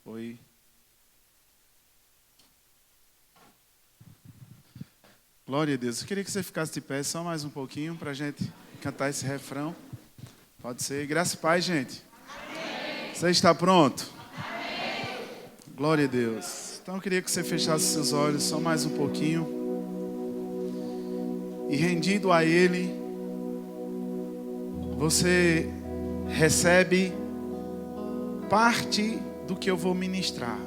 Oi. Glória a Deus. Eu queria que você ficasse de pé só mais um pouquinho para a gente cantar esse refrão. Pode ser. Graça e paz, gente. Amém. Você está pronto? Amém. Glória a Deus. Então eu queria que você fechasse seus olhos só mais um pouquinho. E rendido a Ele, você recebe parte do que eu vou ministrar.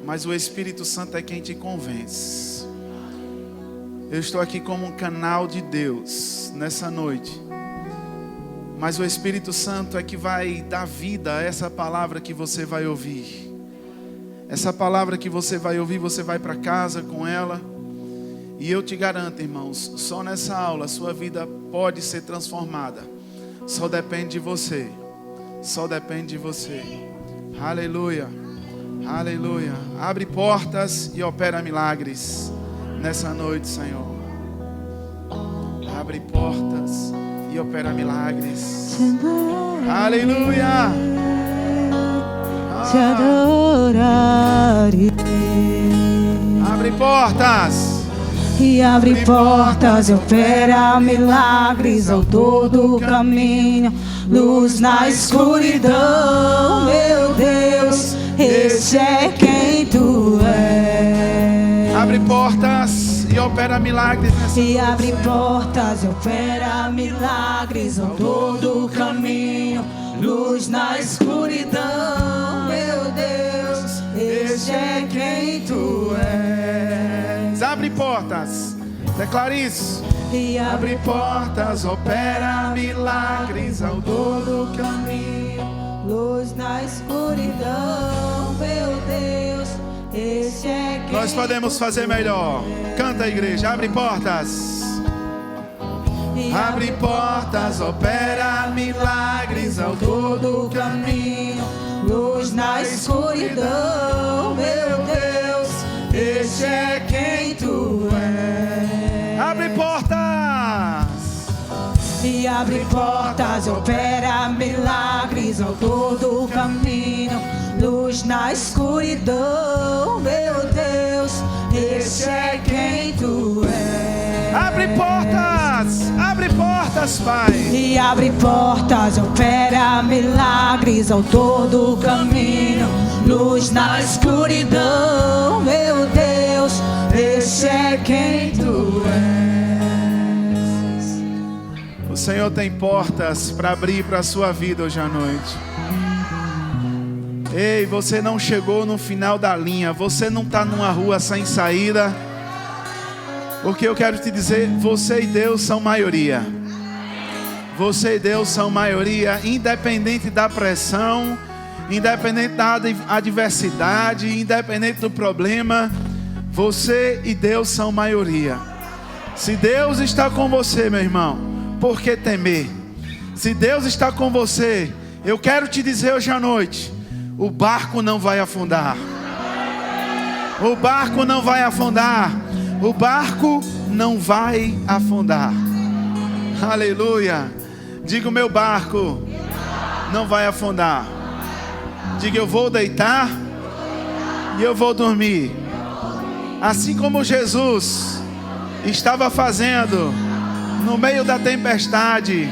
Mas o Espírito Santo é quem te convence. Eu estou aqui como um canal de Deus nessa noite. Mas o Espírito Santo é que vai dar vida a essa palavra que você vai ouvir. Essa palavra que você vai ouvir, você vai para casa com ela. E eu te garanto, irmãos, só nessa aula a sua vida pode ser transformada. Só depende de você. Só depende de você. Aleluia. Aleluia. Abre portas e opera milagres nessa noite, Senhor. Abre portas e opera milagres. Aleluia. Te adorarei. Abre portas. E abre portas e opera milagres ao todo o caminho. Luz na escuridão, meu Deus, esse é quem tu és. Abre portas e opera milagres nessa E abre portas e opera milagres ao todo o caminho. Luz na escuridão, meu Deus, esse é quem tu és. Abre portas. Declare isso. E Abre portas, opera milagres ao todo o caminho. luz na escuridão, meu Deus, esse é quem Nós podemos fazer melhor. Canta, igreja. Abre portas. E Abre portas, opera milagres ao todo o caminho. luz na escuridão, meu Deus, esse é quem tu és. Abre portas. E abre portas, opera milagres ao todo o caminho. Luz na escuridão, meu Deus, esse é quem tu és. Abre portas. Abre portas, Pai. E abre portas, opera milagres ao todo o caminho. Luz na escuridão, meu Deus, esse é quem tu és. O Senhor tem portas para abrir para a sua vida hoje à noite. Ei, você não chegou no final da linha. Você não está numa rua sem saída. O que eu quero te dizer, você e Deus são maioria. Você e Deus são maioria, independente da pressão, independente da adversidade, independente do problema. Você e Deus são maioria. Se Deus está com você, meu irmão, por que temer? Se Deus está com você, eu quero te dizer hoje à noite, o barco não vai afundar. O barco não vai afundar. O barco não vai afundar. Aleluia. Diga, o meu barco não vai afundar. Diga, eu vou deitar e eu vou dormir. Assim como Jesus estava fazendo no meio da tempestade.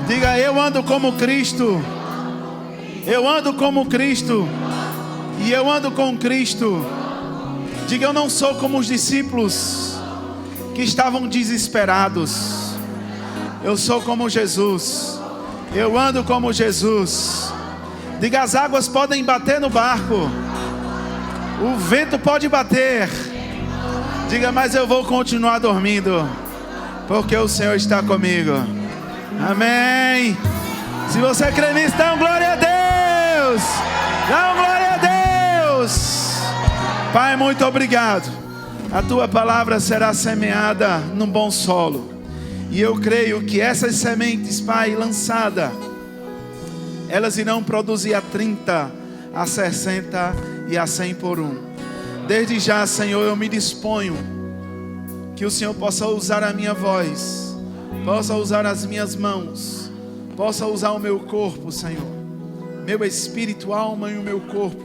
Diga, eu ando como Cristo. Eu ando como Cristo. E eu ando com Cristo. Diga, eu não sou como os discípulos que estavam desesperados. Eu sou como Jesus. Eu ando como Jesus. Diga, as águas podem bater no barco. O vento pode bater. Diga, mas eu vou continuar dormindo, porque o Senhor está comigo. Amém. Se você crê nisso, dá glória a Deus. Dá glória a Deus. Pai, muito obrigado. A tua palavra será semeada num bom solo. E eu creio que essas sementes, Pai, lançadas, elas irão produzir a 30, a 60 e a 100 por um. Desde já, Senhor, eu me disponho que o Senhor possa usar a minha voz, possa usar as minhas mãos, possa usar o meu corpo, Senhor, meu espírito, alma e o meu corpo,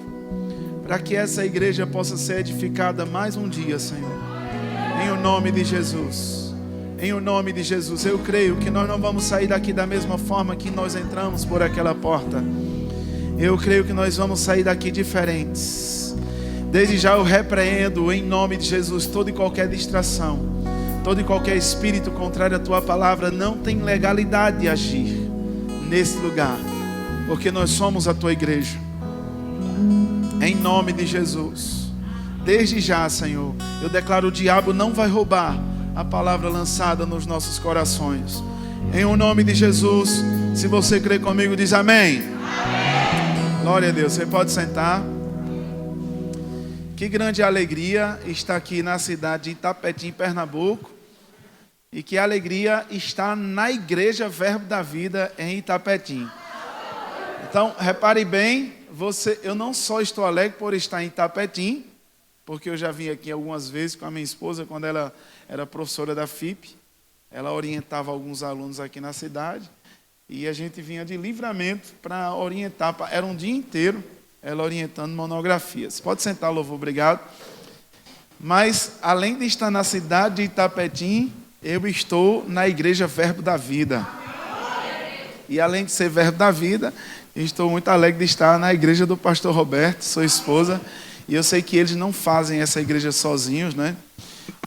para que essa igreja possa ser edificada mais um dia, Senhor. Em o nome de Jesus. Em o nome de Jesus. Eu creio que nós não vamos sair daqui da mesma forma que nós entramos por aquela porta. Eu creio que nós vamos sair daqui diferentes. Desde já eu repreendo em nome de Jesus toda e qualquer distração, todo e qualquer espírito contrário à tua palavra. Não tem legalidade de agir nesse lugar, porque nós somos a tua igreja. Em nome de Jesus. Desde já, Senhor, eu declaro: o diabo não vai roubar a palavra lançada nos nossos corações. Em o nome de Jesus. Se você crê comigo, diz amém. Amém. Glória a Deus. Você pode sentar. Que grande alegria estar aqui na cidade de Itapetim, Pernambuco. E que alegria estar na igreja Verbo da Vida em Itapetim. Então, repare bem, eu não só estou alegre por estar em Itapetim, porque eu já vim aqui algumas vezes com a minha esposa, quando ela era professora da FIP. Ela orientava alguns alunos aqui na cidade. E a gente vinha de Livramento para orientar. Era um dia inteiro ela orientando monografias. Pode sentar, louvor, obrigado. Mas, além de estar na cidade de Itapetim, eu estou na igreja Verbo da Vida. E além de ser Verbo da Vida, estou muito alegre de estar na igreja do pastor Roberto, sua esposa. E eu sei que eles não fazem essa igreja sozinhos, né?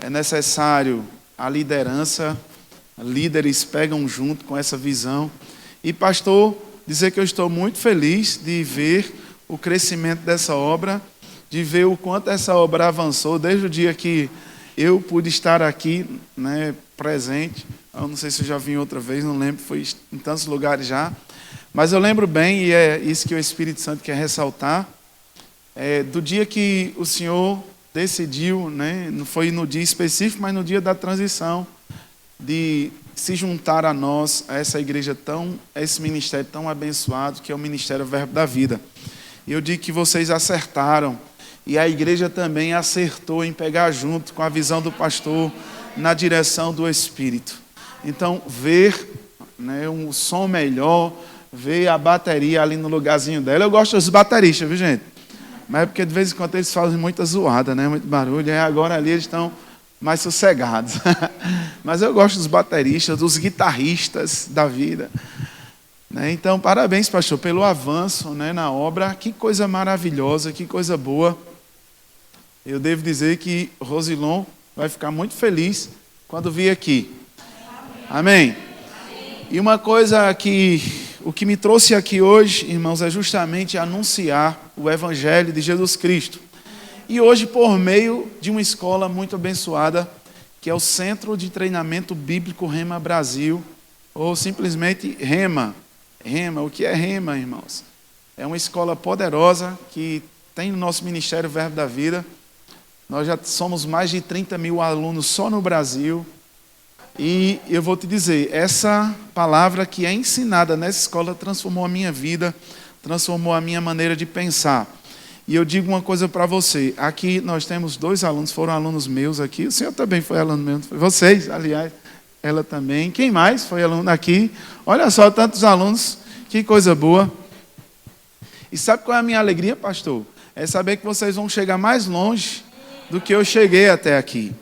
É necessário a liderança, líderes pegam junto com essa visão. E pastor, dizer que eu estou muito feliz de ver o crescimento dessa obra, de ver o quanto essa obra avançou desde o dia que eu pude estar aqui, né, presente. Eu não sei se eu já vim outra vez, não lembro, foi em tantos lugares já. Mas eu lembro bem, e é isso que o Espírito Santo quer ressaltar, do dia que o Senhor decidiu, né, não foi no dia específico, mas no dia da transição, de se juntar a nós, a essa igreja a esse ministério tão abençoado, que é o Ministério Verbo da Vida. E eu digo que vocês acertaram, e a igreja também acertou em pegar junto com a visão do pastor na direção do Espírito. Então, ver, né, um som melhor, ver a bateria ali no lugarzinho dela. Eu gosto dos bateristas, viu, gente? Mas é porque de vez em quando eles fazem muita zoada, né? Muito barulho, e agora ali eles estão mais sossegados. Mas eu gosto dos bateristas, dos guitarristas da vida. Então, parabéns, pastor, pelo avanço, né, na obra. Que coisa maravilhosa, que coisa boa. Eu devo dizer que Rosilon vai ficar muito feliz quando vir aqui. Amém? E uma coisa o que me trouxe aqui hoje, irmãos, é justamente anunciar o Evangelho de Jesus Cristo. E hoje, por meio de uma escola muito abençoada, que é o Centro de Treinamento Bíblico Rema Brasil, ou simplesmente Rema. Rema, o que é Rema, irmãos? É uma escola poderosa que tem no nosso Ministério Verbo da Vida. Nós já somos mais de 30 mil alunos só no Brasil. E eu vou te dizer, essa palavra que é ensinada nessa escola transformou a minha vida, transformou a minha maneira de pensar. E eu digo uma coisa para você, aqui nós temos 2 alunos, foram alunos meus aqui, o senhor também foi aluno meu, vocês, aliás, ela também. Quem mais foi aluno aqui? Olha só, tantos alunos, que coisa boa. E sabe qual é a minha alegria, pastor? É saber que vocês vão chegar mais longe do que eu cheguei até aqui.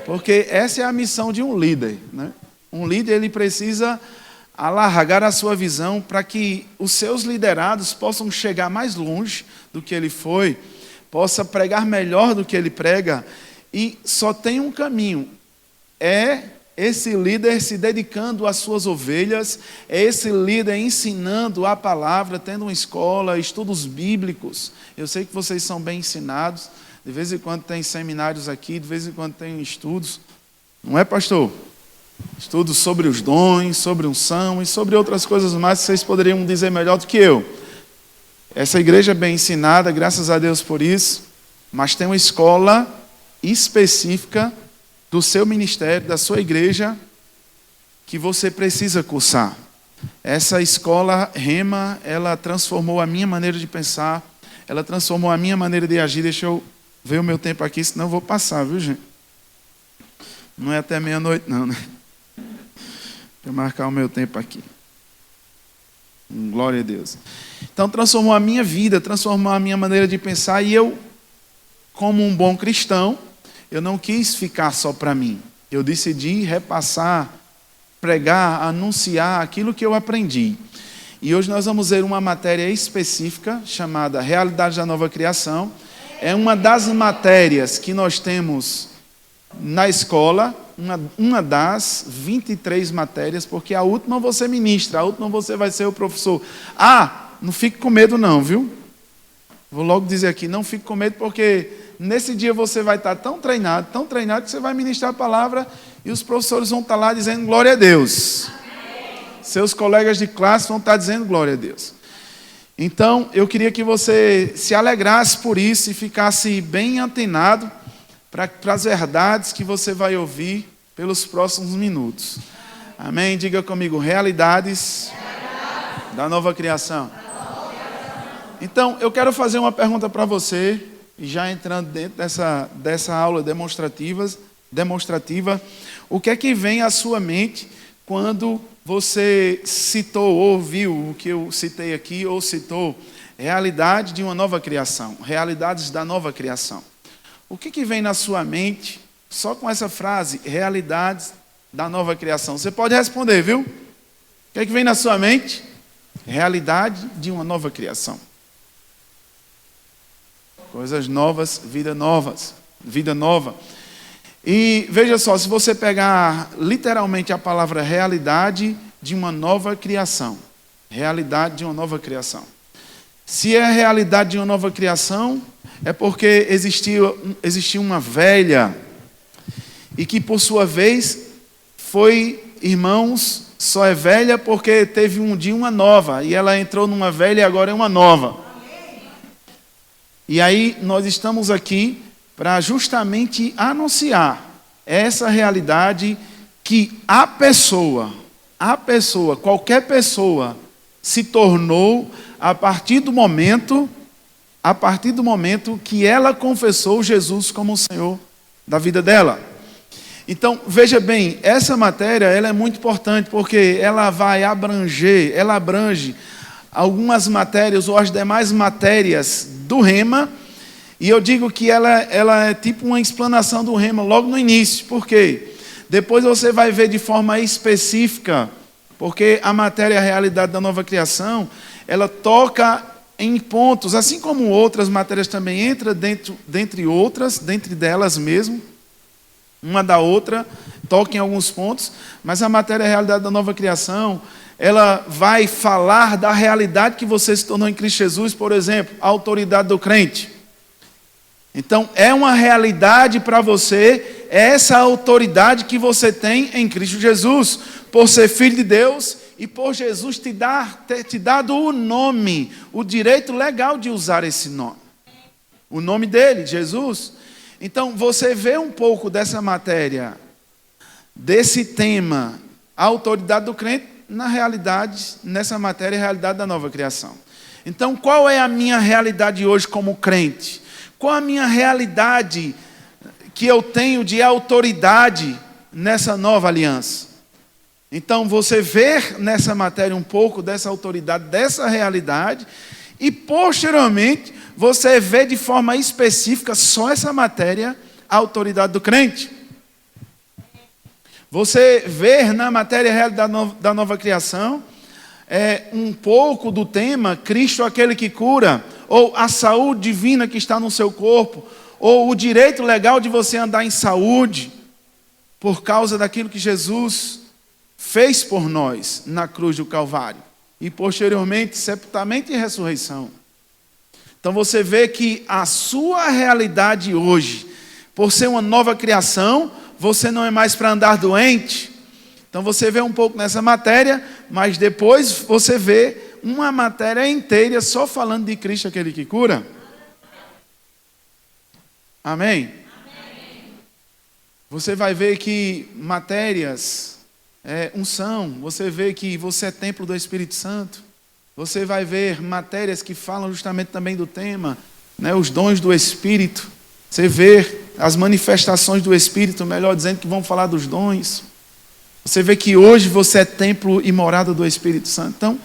Porque essa é a missão de um líder, né? Um líder, ele precisa alargar a sua visão para que os seus liderados possam chegar mais longe do que ele foi, possa pregar melhor do que ele prega. E só tem um caminho, é esse líder se dedicando às suas ovelhas, é esse líder ensinando a palavra, tendo uma escola, estudos bíblicos. Eu sei que vocês são bem ensinados, de vez em quando tem seminários aqui, de vez em quando tem estudos, não é, pastor? Estudos sobre os dons, sobre unção e sobre outras coisas mais que vocês poderiam dizer melhor do que eu. Essa igreja é bem ensinada, graças a Deus por isso, mas tem uma escola específica do seu ministério, da sua igreja, que você precisa cursar. Essa escola Rema, ela transformou a minha maneira de pensar, ela transformou a minha maneira de agir. Deixa eu ver o meu tempo aqui, senão eu vou passar, viu, gente? Não é até meia-noite, não, né? Deixa eu marcar o meu tempo aqui. Glória a Deus. Então, transformou a minha vida, transformou a minha maneira de pensar, e eu como um bom cristão, eu não quis ficar só para mim. Eu decidi repassar, pregar, anunciar aquilo que eu aprendi. E hoje nós vamos ver uma matéria específica chamada Realidade da Nova Criação. É uma das matérias que nós temos na escola, uma das 23 matérias, porque a última você ministra, a última você vai ser o professor. Não fique com medo não, viu? Vou logo dizer aqui, não fique com medo, porque nesse dia você vai estar tão treinado, que você vai ministrar a palavra e os professores vão estar lá dizendo glória a Deus. Seus colegas de classe vão estar dizendo glória a Deus. Então, eu queria que você se alegrasse por isso e ficasse bem antenado para as verdades que você vai ouvir pelos próximos minutos. Amém? Diga comigo, realidades da nova criação. Então, eu quero fazer uma pergunta para você, e já entrando dentro dessa aula demonstrativa, o que é que vem à sua mente quando você citou, ouviu o que eu citei aqui, ou citou realidade de uma nova criação, realidades da nova criação? O que vem na sua mente só com essa frase, realidades da nova criação? Você pode responder, viu? O que vem na sua mente? Realidade de uma nova criação. Coisas novas, vida nova. E veja só, se você pegar literalmente a palavra realidade de uma nova criação. Realidade de uma nova criação. Se é a realidade de uma nova criação, é porque existia uma velha, e que por sua vez foi, irmãos, só é velha porque teve um dia uma nova, e ela entrou numa velha e agora é uma nova. E aí nós estamos aqui para justamente anunciar essa realidade que qualquer pessoa se tornou a partir do momento que ela confessou Jesus como o Senhor da vida dela. Então, veja bem, essa matéria ela é muito importante porque ela abrange algumas matérias ou as demais matérias do Rema, e eu digo que ela é tipo uma explanação do Rema logo no início. Por quê? Depois você vai ver de forma específica, porque a matéria realidade da nova criação, ela toca em pontos, assim como outras matérias também entra dentre delas mesmo, uma da outra, toca em alguns pontos, mas a matéria realidade da nova criação, ela vai falar da realidade que você se tornou em Cristo Jesus, por exemplo, a autoridade do crente. Então, é uma realidade para você, essa autoridade que você tem em Cristo Jesus, por ser filho de Deus e por Jesus ter te dado o nome, o direito legal de usar esse nome. O nome dele, Jesus. Então, você vê um pouco dessa matéria, desse tema, a autoridade do crente, na realidade, nessa matéria, a realidade da nova criação. Então, qual é a minha realidade hoje como crente? Qual a minha realidade que eu tenho de autoridade nessa nova aliança? Então, você vê nessa matéria um pouco dessa autoridade, dessa realidade, e posteriormente, você vê de forma específica só essa matéria, a autoridade do crente. Você vê na matéria realidade da nova criação, um pouco do tema Cristo aquele que cura, ou a saúde divina que está no seu corpo, ou o direito legal de você andar em saúde, por causa daquilo que Jesus fez por nós na cruz do Calvário, e posteriormente sepultamento e ressurreição. Então você vê que a sua realidade hoje, por ser uma nova criação, você não é mais para andar doente. Então você vê um pouco nessa matéria, mas depois você vê uma matéria inteira só falando de Cristo, aquele que cura. Amém? Amém. Você vai ver que matérias, unção, você vê que você é templo do Espírito Santo. Você vai ver matérias que falam justamente também do tema, os dons do Espírito. Você vê as manifestações do Espírito, melhor dizendo, que vão falar dos dons. Você vê que hoje você é templo e morada do Espírito Santo. Então,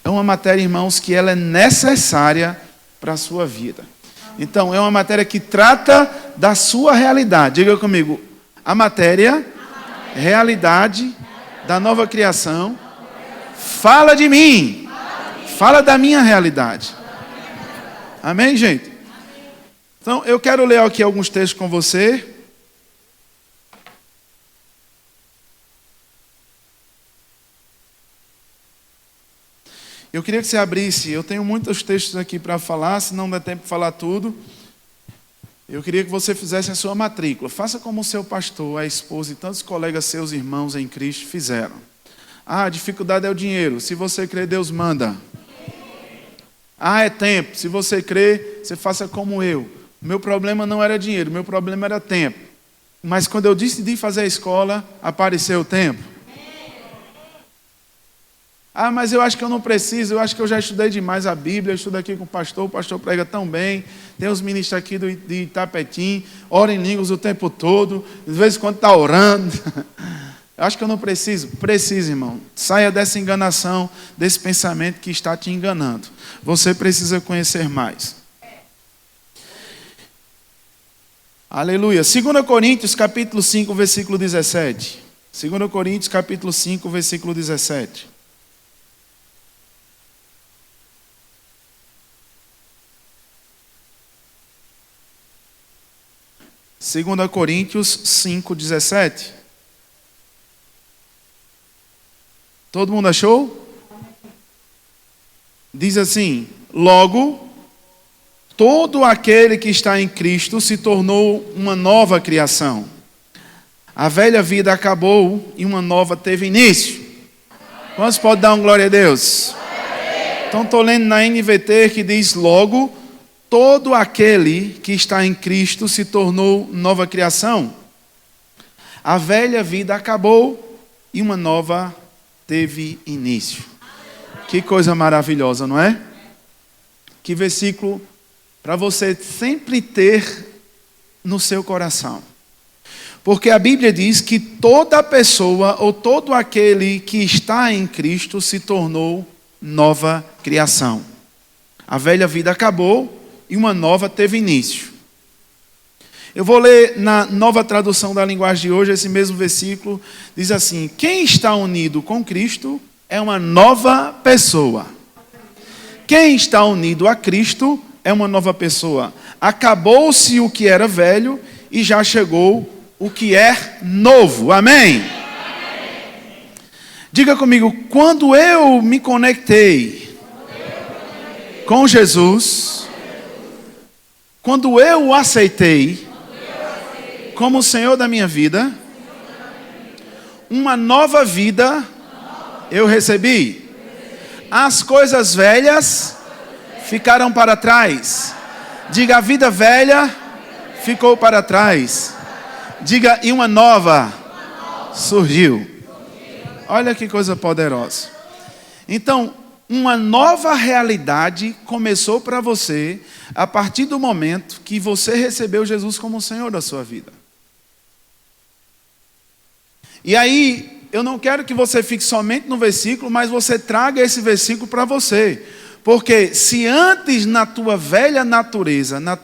é uma matéria, irmãos, que ela é necessária para a sua vida. Então, é uma matéria que trata da sua realidade. Diga comigo, a matéria, realidade da nova criação, fala de mim, fala da minha realidade. Amém, gente? Então, eu quero ler aqui alguns textos com você. Eu queria que você abrisse, eu tenho muitos textos aqui para falar, se não der tempo de falar tudo. Eu queria que você fizesse a sua matrícula. Faça como o seu pastor, a esposa e tantos colegas seus irmãos em Cristo fizeram. A dificuldade é o dinheiro. Se você crê, Deus manda. É tempo. Se você crê, você faça como eu. O meu problema não era dinheiro, o meu problema era tempo. Mas quando eu decidi fazer a escola, apareceu o tempo. Mas eu acho que eu não preciso, eu acho que eu já estudei demais a Bíblia, eu estudo aqui com o pastor prega tão bem, tem os ministros aqui de Itapetim, ora em línguas o tempo todo, de vez em quando está orando. Eu acho que eu não preciso. Preciso, irmão. Saia dessa enganação, desse pensamento que está te enganando. Você precisa conhecer mais. Aleluia. 2 Coríntios capítulo 5, versículo 17. 2 Coríntios capítulo 5, versículo 17. 2 Coríntios 5, 17. Todo mundo achou? Diz assim: logo, todo aquele que está em Cristo se tornou uma nova criação. A velha vida acabou e uma nova teve início. Quantos podem dar uma glória a Deus? Então estou lendo na NVT que diz: logo, todo aquele que está em Cristo se tornou nova criação. A velha vida acabou e uma nova teve início. Que coisa maravilhosa, não é? Que versículo para você sempre ter no seu coração. Porque a Bíblia diz que toda pessoa ou todo aquele que está em Cristo se tornou nova criação. A velha vida acabou e uma nova teve início. Eu vou ler na nova tradução da linguagem de hoje, esse mesmo versículo, diz assim: quem está unido com Cristo é uma nova pessoa. Quem está unido a Cristo é uma nova pessoa. Acabou-se o que era velho e já chegou o que é novo. Amém? Diga comigo, quando eu me conectei com Jesus, quando eu o aceitei como o Senhor da minha vida, uma nova vida eu recebi. As coisas velhas ficaram para trás. Diga, a vida velha ficou para trás. Diga, e uma nova surgiu. Olha que coisa poderosa. Então, uma nova realidade começou para você a partir do momento que você recebeu Jesus como o Senhor da sua vida. E aí, eu não quero que você fique somente no versículo, mas você traga esse versículo para você. Porque se antes na tua velha natureza, na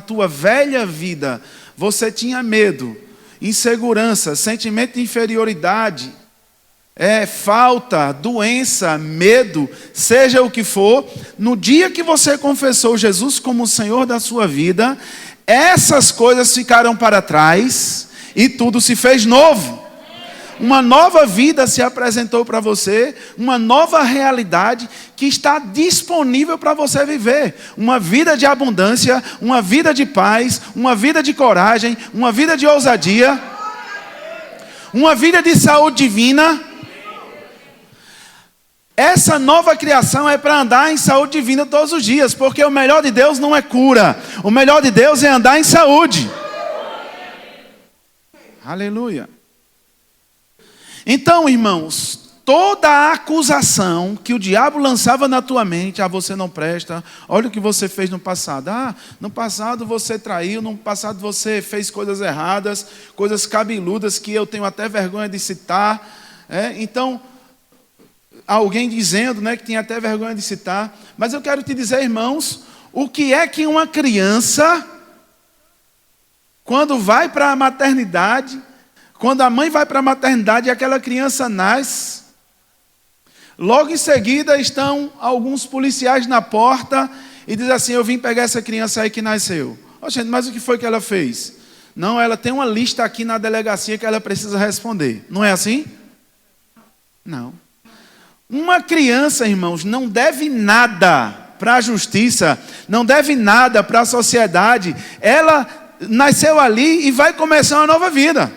tua velha vida, você tinha medo, insegurança, sentimento de inferioridade, falta, doença, medo, seja o que for, no dia que você confessou Jesus como o Senhor da sua vida, essas coisas ficaram para trás e tudo se fez novo. Uma nova vida se apresentou para você, uma nova realidade que está disponível para você viver. Uma vida de abundância, uma vida de paz, uma vida de coragem, uma vida de ousadia, uma vida de saúde divina. Essa nova criação é para andar em saúde divina todos os dias, porque o melhor de Deus não é cura, o melhor de Deus é andar em saúde. Aleluia. Então, irmãos, toda a acusação que o diabo lançava na tua mente, você não presta, olha o que você fez no passado. No passado você traiu, no passado você fez coisas erradas, coisas cabeludas que eu tenho até vergonha de citar. Então, alguém dizendo, que tinha até vergonha de citar. Mas eu quero te dizer, irmãos, o que é que uma criança, quando vai para a maternidade, quando a mãe vai para a maternidade e aquela criança nasce, logo em seguida estão alguns policiais na porta e dizem assim: eu vim pegar essa criança aí que nasceu. Oh, gente, mas o que foi que ela fez? Não, ela tem uma lista aqui na delegacia que ela precisa responder. Não é assim? Não. Uma criança, irmãos, não deve nada para a justiça, não deve nada para a sociedade. Ela nasceu ali e vai começar uma nova vida.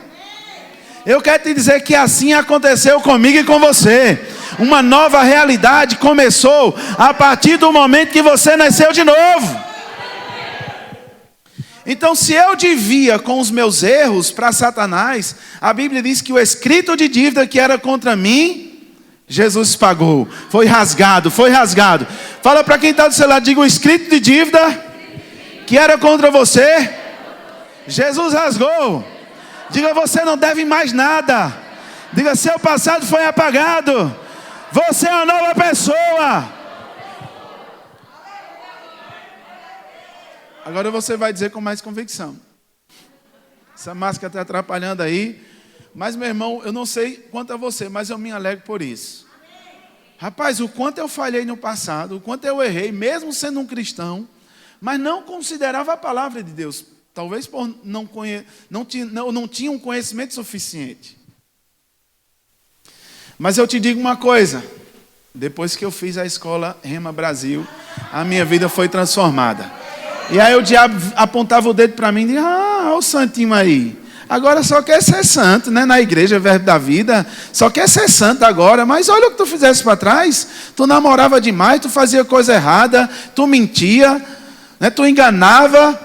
Eu quero te dizer que assim aconteceu comigo e com você. Uma nova realidade começou a partir do momento que você nasceu de novo. Então, se eu devia com os meus erros para Satanás, a Bíblia diz que o escrito de dívida que era contra mim, Jesus pagou. Foi rasgado, foi rasgado. Fala para quem está do seu lado, diga: o escrito de dívida que era contra você, Jesus rasgou. Diga: você não deve mais nada. Diga: seu passado foi apagado. Você é uma nova pessoa. Agora você vai dizer com mais convicção. Essa máscara está atrapalhando aí. Mas, meu irmão, eu não sei quanto a você, mas eu me alegro por isso. Rapaz, o quanto eu falhei no passado, o quanto eu errei, mesmo sendo um cristão, mas não considerava a palavra de Deus. Talvez por não tinha um conhecimento suficiente. Mas eu te digo uma coisa. Depois que eu fiz a escola Rema Brasil, a minha vida foi transformada. E aí o diabo apontava o dedo para mim e dizia: olha o santinho aí. Agora só quer ser santo, né? Na igreja, Verbo da Vida, só quer ser santo agora. Mas olha o que tu fizesse para trás. Tu namorava demais, tu fazia coisa errada, tu mentia, né? Tu enganava.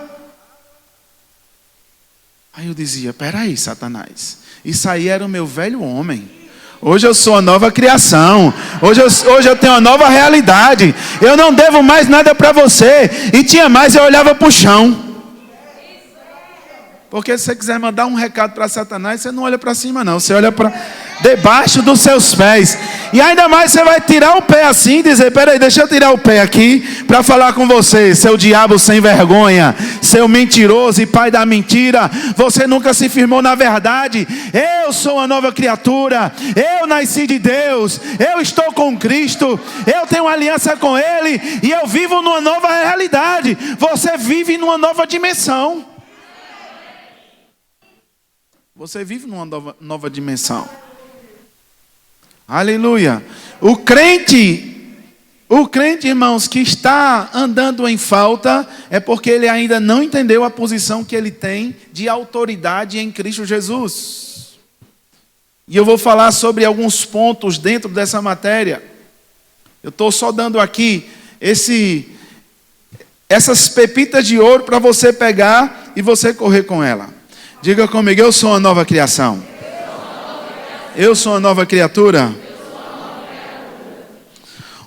Aí eu dizia: peraí, Satanás, isso aí era o meu velho homem. Hoje eu sou uma nova criação. Hoje eu tenho uma nova realidade. Eu não devo mais nada para você. E tinha mais, eu olhava para o chão. Porque se você quiser mandar um recado para Satanás, você não olha para cima não. Você olha para debaixo dos seus pés. E ainda mais você vai tirar o pé assim e dizer: peraí, deixa eu tirar o pé aqui para falar com você, seu diabo sem vergonha, seu mentiroso e pai da mentira. Você nunca se firmou na verdade. Eu sou uma nova criatura. Eu nasci de Deus. Eu estou com Cristo. Eu tenho uma aliança com Ele. E eu vivo numa nova realidade. Você vive numa nova dimensão. Você vive numa nova dimensão. Aleluia. O crente, irmãos, que está andando em falta, é porque ele ainda não entendeu a posição que ele tem de autoridade em Cristo Jesus. E eu vou falar sobre alguns pontos dentro dessa matéria. Eu estou só dando aqui essas pepitas de ouro para você pegar e você correr com ela. Diga comigo: eu sou uma nova criação. Eu sou uma nova criatura.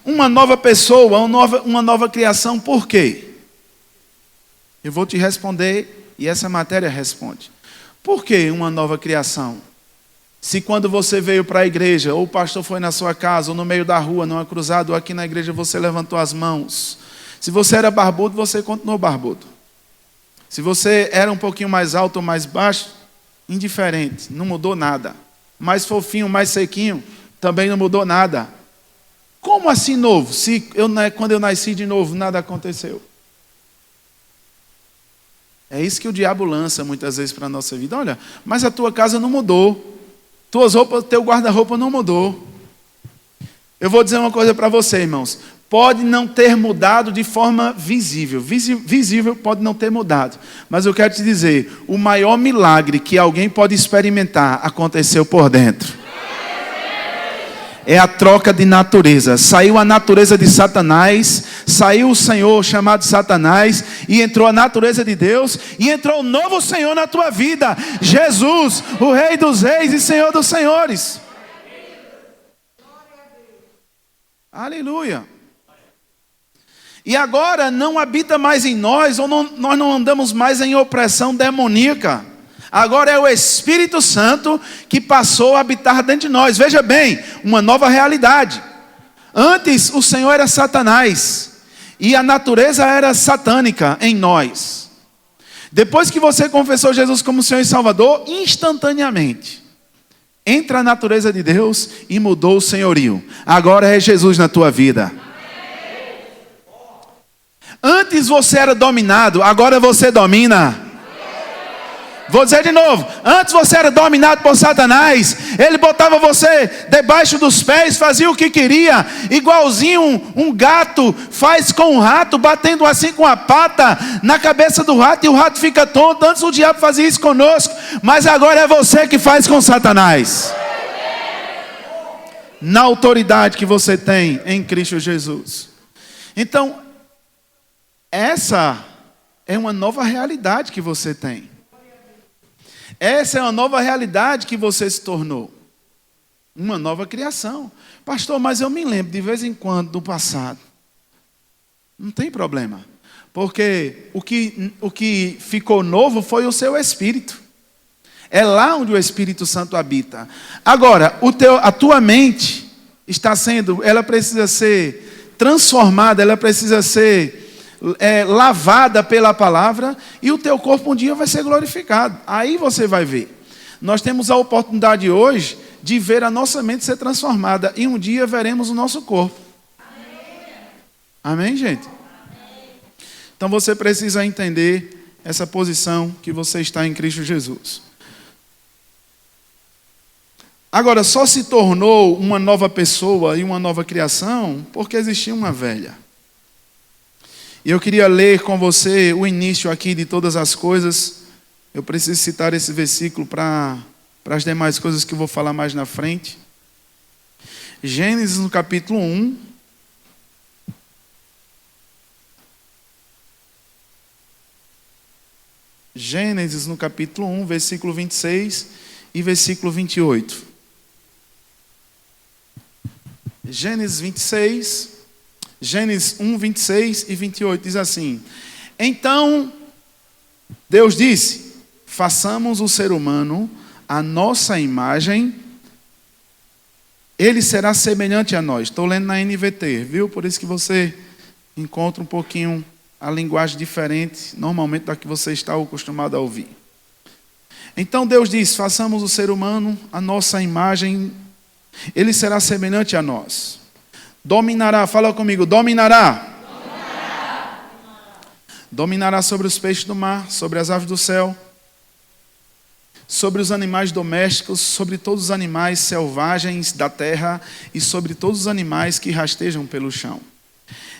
Uma nova pessoa, uma nova criação, por quê? Eu vou te responder e essa matéria responde. Por que uma nova criação? Se quando você veio para a igreja, ou o pastor foi na sua casa, ou no meio da rua, numa cruzada, ou aqui na igreja, você levantou as mãos. Se você era barbudo, você continuou barbudo. Se você era um pouquinho mais alto ou mais baixo, indiferente, não mudou nada. Mais fofinho, mais sequinho, também não mudou nada. Como assim novo? Se quando eu nasci de novo, nada aconteceu. É isso que o diabo lança muitas vezes para a nossa vida. Olha, mas a tua casa não mudou. Tuas roupas, teu guarda-roupa não mudou. Eu vou dizer uma coisa para você, irmãos. Pode não ter mudado de forma visível. Visível pode não ter mudado. Mas eu quero te dizer, o maior milagre que alguém pode experimentar aconteceu por dentro. É a troca de natureza. Saiu a natureza de Satanás, saiu o Senhor chamado Satanás, e entrou a natureza de Deus, e entrou o novo Senhor na tua vida. Jesus, o Rei dos Reis e Senhor dos Senhores. Aleluia. E agora não habita mais em nós, nós não andamos mais em opressão demoníaca. Agora é o Espírito Santo que passou a habitar dentro de nós. Veja bem, uma nova realidade. Antes o Senhor era Satanás. E a natureza era satânica em nós. Depois que você confessou Jesus como Senhor e Salvador, instantaneamente entra a natureza de Deus e mudou o senhorio. Agora é Jesus na tua vida. Antes você era dominado, agora você domina. Vou dizer de novo, antes você era dominado por Satanás, ele botava você debaixo dos pés, fazia o que queria, igualzinho um gato faz com um rato, batendo assim com a pata na cabeça do rato, e o rato fica tonto. Antes o diabo fazia isso conosco, mas agora é você que faz com Satanás. Na autoridade que você tem em Cristo Jesus. Então, essa é uma nova realidade que você tem. Essa é uma nova realidade que você se tornou. Uma nova criação. Pastor, mas eu me lembro de vez em quando do passado. Não tem problema. Porque o que ficou novo foi o seu espírito. É lá onde o Espírito Santo habita. Agora, a tua mente ela precisa ser transformada, ela precisa ser lavada pela palavra, e o teu corpo um dia vai ser glorificado. Aí você vai ver. Nós temos a oportunidade hoje de ver a nossa mente ser transformada, e um dia veremos o nosso corpo. Amém, gente? Então você precisa entender essa posição que você está em Cristo Jesus. Agora, só se tornou uma nova pessoa e uma nova criação porque existia uma velha. E eu queria ler com você o início aqui de todas as coisas. Eu preciso citar esse versículo para as demais coisas que eu vou falar mais na frente. Gênesis no capítulo 1. Gênesis no capítulo 1, versículo 26 e versículo 28. Gênesis 1, 26 e 28 diz assim: Então Deus disse: façamos o ser humano à nossa imagem, ele será semelhante a nós. Estou lendo na NVT, viu? Por isso que você encontra um pouquinho a linguagem diferente, normalmente, da que você está acostumado a ouvir. Então Deus disse: façamos o ser humano à nossa imagem, ele será semelhante a nós. Dominará, fala comigo, dominará. Dominará sobre os peixes do mar, sobre as aves do céu, sobre os animais domésticos, sobre todos os animais selvagens da terra e sobre todos os animais que rastejam pelo chão.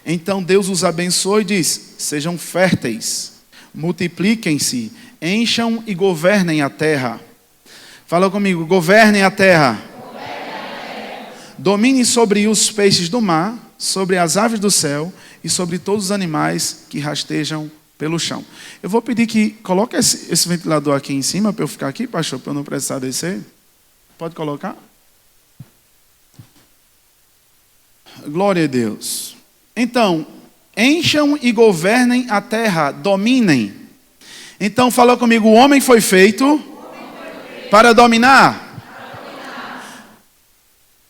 Então Deus os abençoou e diz: sejam férteis, multipliquem-se, encham e governem a terra. Fala comigo, governem a terra. Domine sobre os peixes do mar, sobre as aves do céu e sobre todos os animais que rastejam pelo chão. Eu vou pedir que coloque esse ventilador aqui em cima para eu ficar aqui, pastor, para eu não precisar descer. Pode colocar? Glória a Deus. Então, encham e governem a terra, dominem. Então, fala comigo, o homem foi feito para dominar.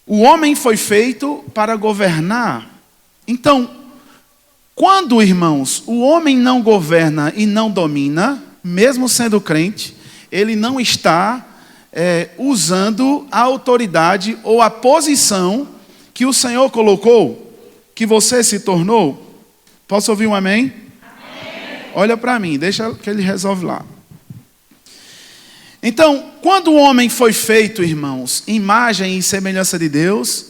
O homem foi feito para governar. Então, quando, irmãos, o homem não governa e não domina, mesmo sendo crente, ele não está usando a autoridade ou a posição que o Senhor colocou, que você se tornou. Posso ouvir um amém? Amém. Olha para mim, deixa que ele resolve lá. Então, quando o homem foi feito, irmãos, imagem e semelhança de Deus,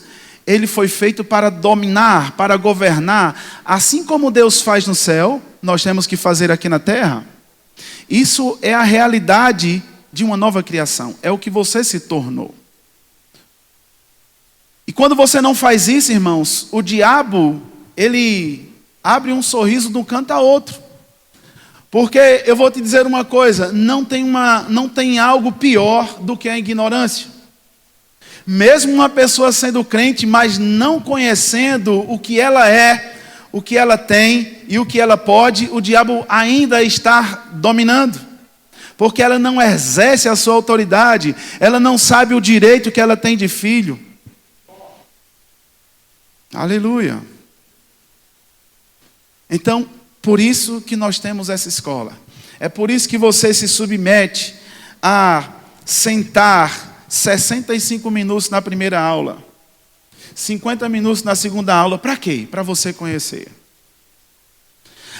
ele foi feito para dominar, para governar. Assim como Deus faz no céu, nós temos que fazer aqui na terra. Isso é a realidade de uma nova criação. É o que você se tornou. E quando você não faz isso, irmãos, o diabo, ele abre um sorriso de um canto a outro. Porque eu vou te dizer uma coisa, não tem algo pior do que a ignorância. Mesmo uma pessoa sendo crente, mas não conhecendo o que ela é, o que ela tem e o que ela pode, o diabo ainda está dominando. Porque ela não exerce a sua autoridade, ela não sabe o direito que ela tem de filho. Aleluia. Então, por isso que nós temos essa escola. É por isso que você se submete a sentar 65 minutos na primeira aula, 50 minutos na segunda aula. Para quê? Para você conhecer.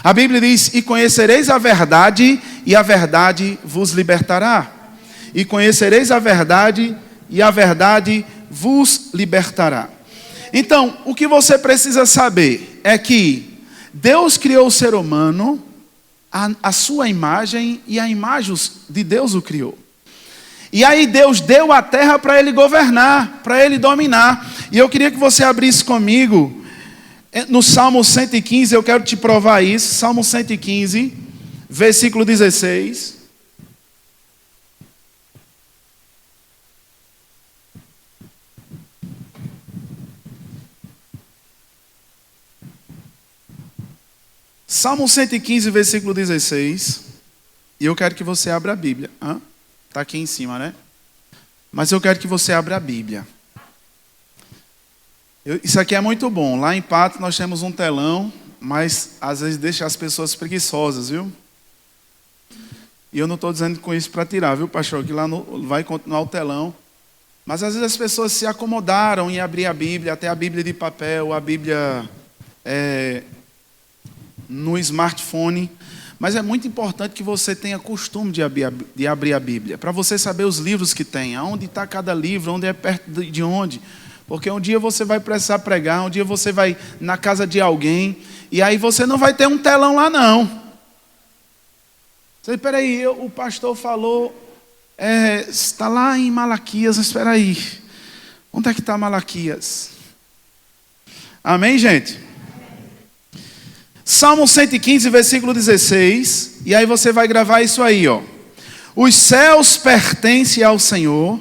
A Bíblia diz: e conhecereis a verdade, e a verdade vos libertará. E conhecereis a verdade, e a verdade vos libertará. Então, o que você precisa saber é que Deus criou o ser humano a sua imagem, e a imagem de Deus o criou. E aí Deus deu a terra para ele governar, para ele dominar. E eu queria que você abrisse comigo no Salmo 115, eu quero te provar isso. Salmo 115, versículo 16. Salmo 115, versículo 16. E eu quero que você abra a Bíblia. Está aqui em cima, né? Mas eu quero que você abra a Bíblia. Isso aqui é muito bom. Lá em Pato nós temos um telão, mas às vezes deixa as pessoas preguiçosas, viu? E eu não estou dizendo com isso para tirar, viu, pastor? Que lá vai continuar o telão. Mas às vezes as pessoas se acomodaram em abrir a Bíblia, até a Bíblia de papel, a Bíblia no smartphone. Mas é muito importante que você tenha costume de abrir a Bíblia, para você saber os livros que tem, aonde está cada livro, onde é perto de onde. Porque um dia você vai precisar pregar, um dia você vai na casa de alguém, e aí você não vai ter um telão lá não. Você, espera aí, o pastor falou, está lá em Malaquias, espera aí. Onde é que está Malaquias? Amém, gente? Salmo 115, versículo 16, e aí você vai gravar isso aí, ó. Os céus pertencem ao Senhor,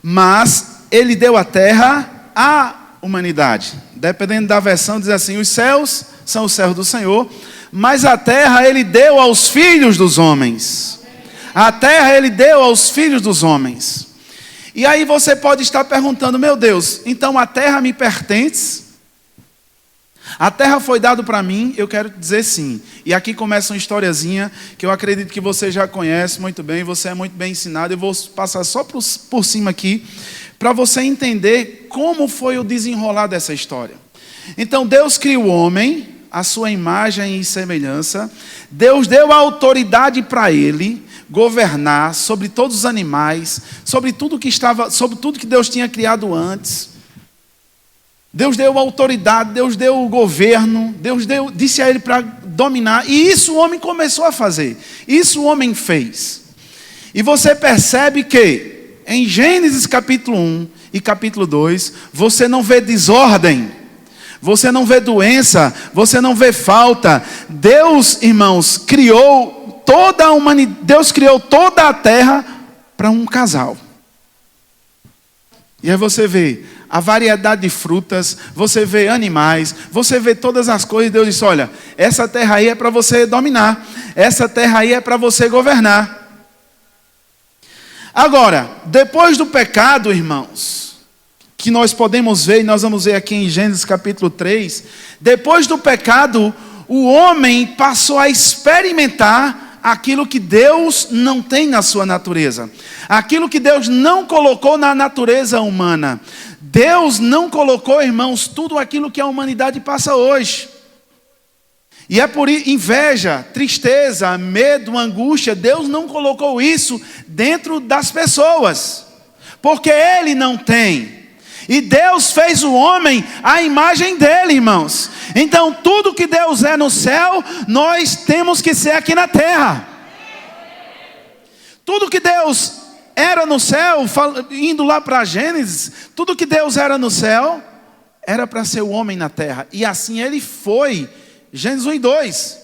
mas Ele deu a terra à humanidade. Dependendo da versão, diz assim: os céus são os céus do Senhor, mas a terra Ele deu aos filhos dos homens. A terra Ele deu aos filhos dos homens. E aí você pode estar perguntando: meu Deus, então a terra me pertence? A terra foi dada para mim? Eu quero dizer sim. E aqui começa uma historiazinha que eu acredito que você já conhece muito bem, você é muito bem ensinado. Eu vou passar só por cima aqui, para você entender como foi o desenrolar dessa história. Então Deus criou o homem, a sua imagem e semelhança. Deus deu a autoridade para ele governar sobre todos os animais, sobre tudo que Deus tinha criado antes. Deus deu autoridade, Deus deu o governo, disse a ele para dominar, e isso o homem começou a fazer, isso o homem fez. E você percebe que em Gênesis capítulo 1 e capítulo 2, você não vê desordem, você não vê doença, você não vê falta. Deus, irmãos, criou toda a humanidade, Deus criou toda a terra para um casal. E aí você vê a variedade de frutas, você vê animais, você vê todas as coisas. Deus disse: olha, essa terra aí é para você dominar, essa terra aí é para você governar. Agora, depois do pecado, irmãos, que nós podemos ver, e nós vamos ver aqui em Gênesis capítulo 3, depois do pecado, o homem passou a experimentar aquilo que Deus não tem na sua natureza, aquilo que Deus não colocou na natureza humana. Deus não colocou, irmãos, tudo aquilo que a humanidade passa hoje. E é por inveja, tristeza, medo, angústia. Deus não colocou isso dentro das pessoas, porque Ele não tem. E Deus fez o homem à imagem dele, irmãos. Então tudo que Deus é no céu, nós temos que ser aqui na terra. Tudo que Deus era no céu, indo lá para Gênesis, tudo que Deus era no céu, era para ser o homem na terra. E assim ele foi, Gênesis 1 e 2,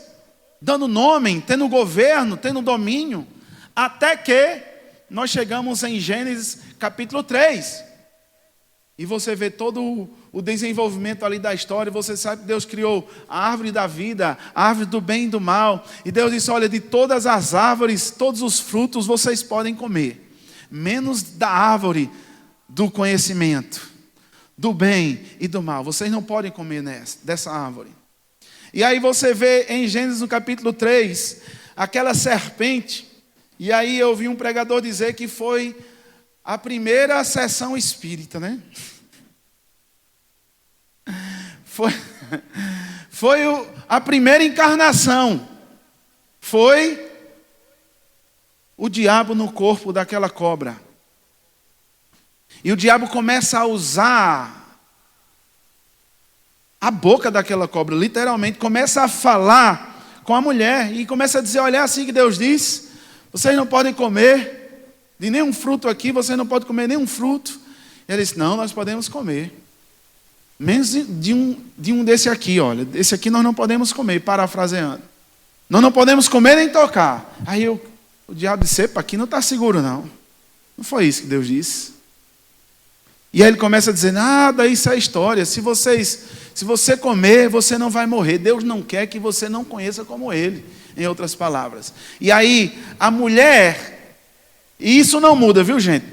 dando nome, tendo governo, tendo domínio, até que nós chegamos em Gênesis capítulo 3. E você vê todo o desenvolvimento ali da história. Você sabe que Deus criou a árvore da vida, a árvore do bem e do mal. E Deus disse: olha, de todas as árvores, todos os frutos vocês podem comer, menos da árvore do conhecimento, do bem e do mal. Vocês não podem comer dessa árvore. E aí você vê em Gênesis no capítulo 3, aquela serpente. E aí eu vi um pregador dizer que foi a primeira sessão espírita, né? Foi a primeira encarnação. Foi o diabo no corpo daquela cobra. E o diabo começa a usar a boca daquela cobra, literalmente, começa a falar com a mulher e começa a dizer: olha, é assim que Deus diz, vocês não podem comer de nenhum fruto aqui, vocês não podem comer nenhum fruto. E ele disse: não, nós podemos comer. Menos de um desse aqui, olha, esse aqui nós não podemos comer, parafraseando. Nós não podemos comer nem tocar. Aí o diabo disse: epa, aqui não está seguro não. Não foi isso que Deus disse. E aí ele começa a dizer: nada, isso é história. Se você comer, você não vai morrer. Deus não quer que você não conheça como Ele, em outras palavras. E aí a mulher, e isso não muda, viu gente?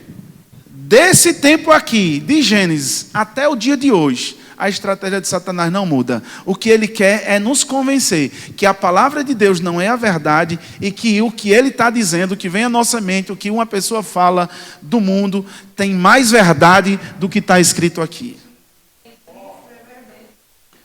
Desse tempo aqui, de Gênesis até o dia de hoje, a estratégia de Satanás não muda. O que ele quer é nos convencer que a palavra de Deus não é a verdade e que o que ele está dizendo, o que vem à nossa mente, o que uma pessoa fala do mundo, tem mais verdade do que está escrito aqui.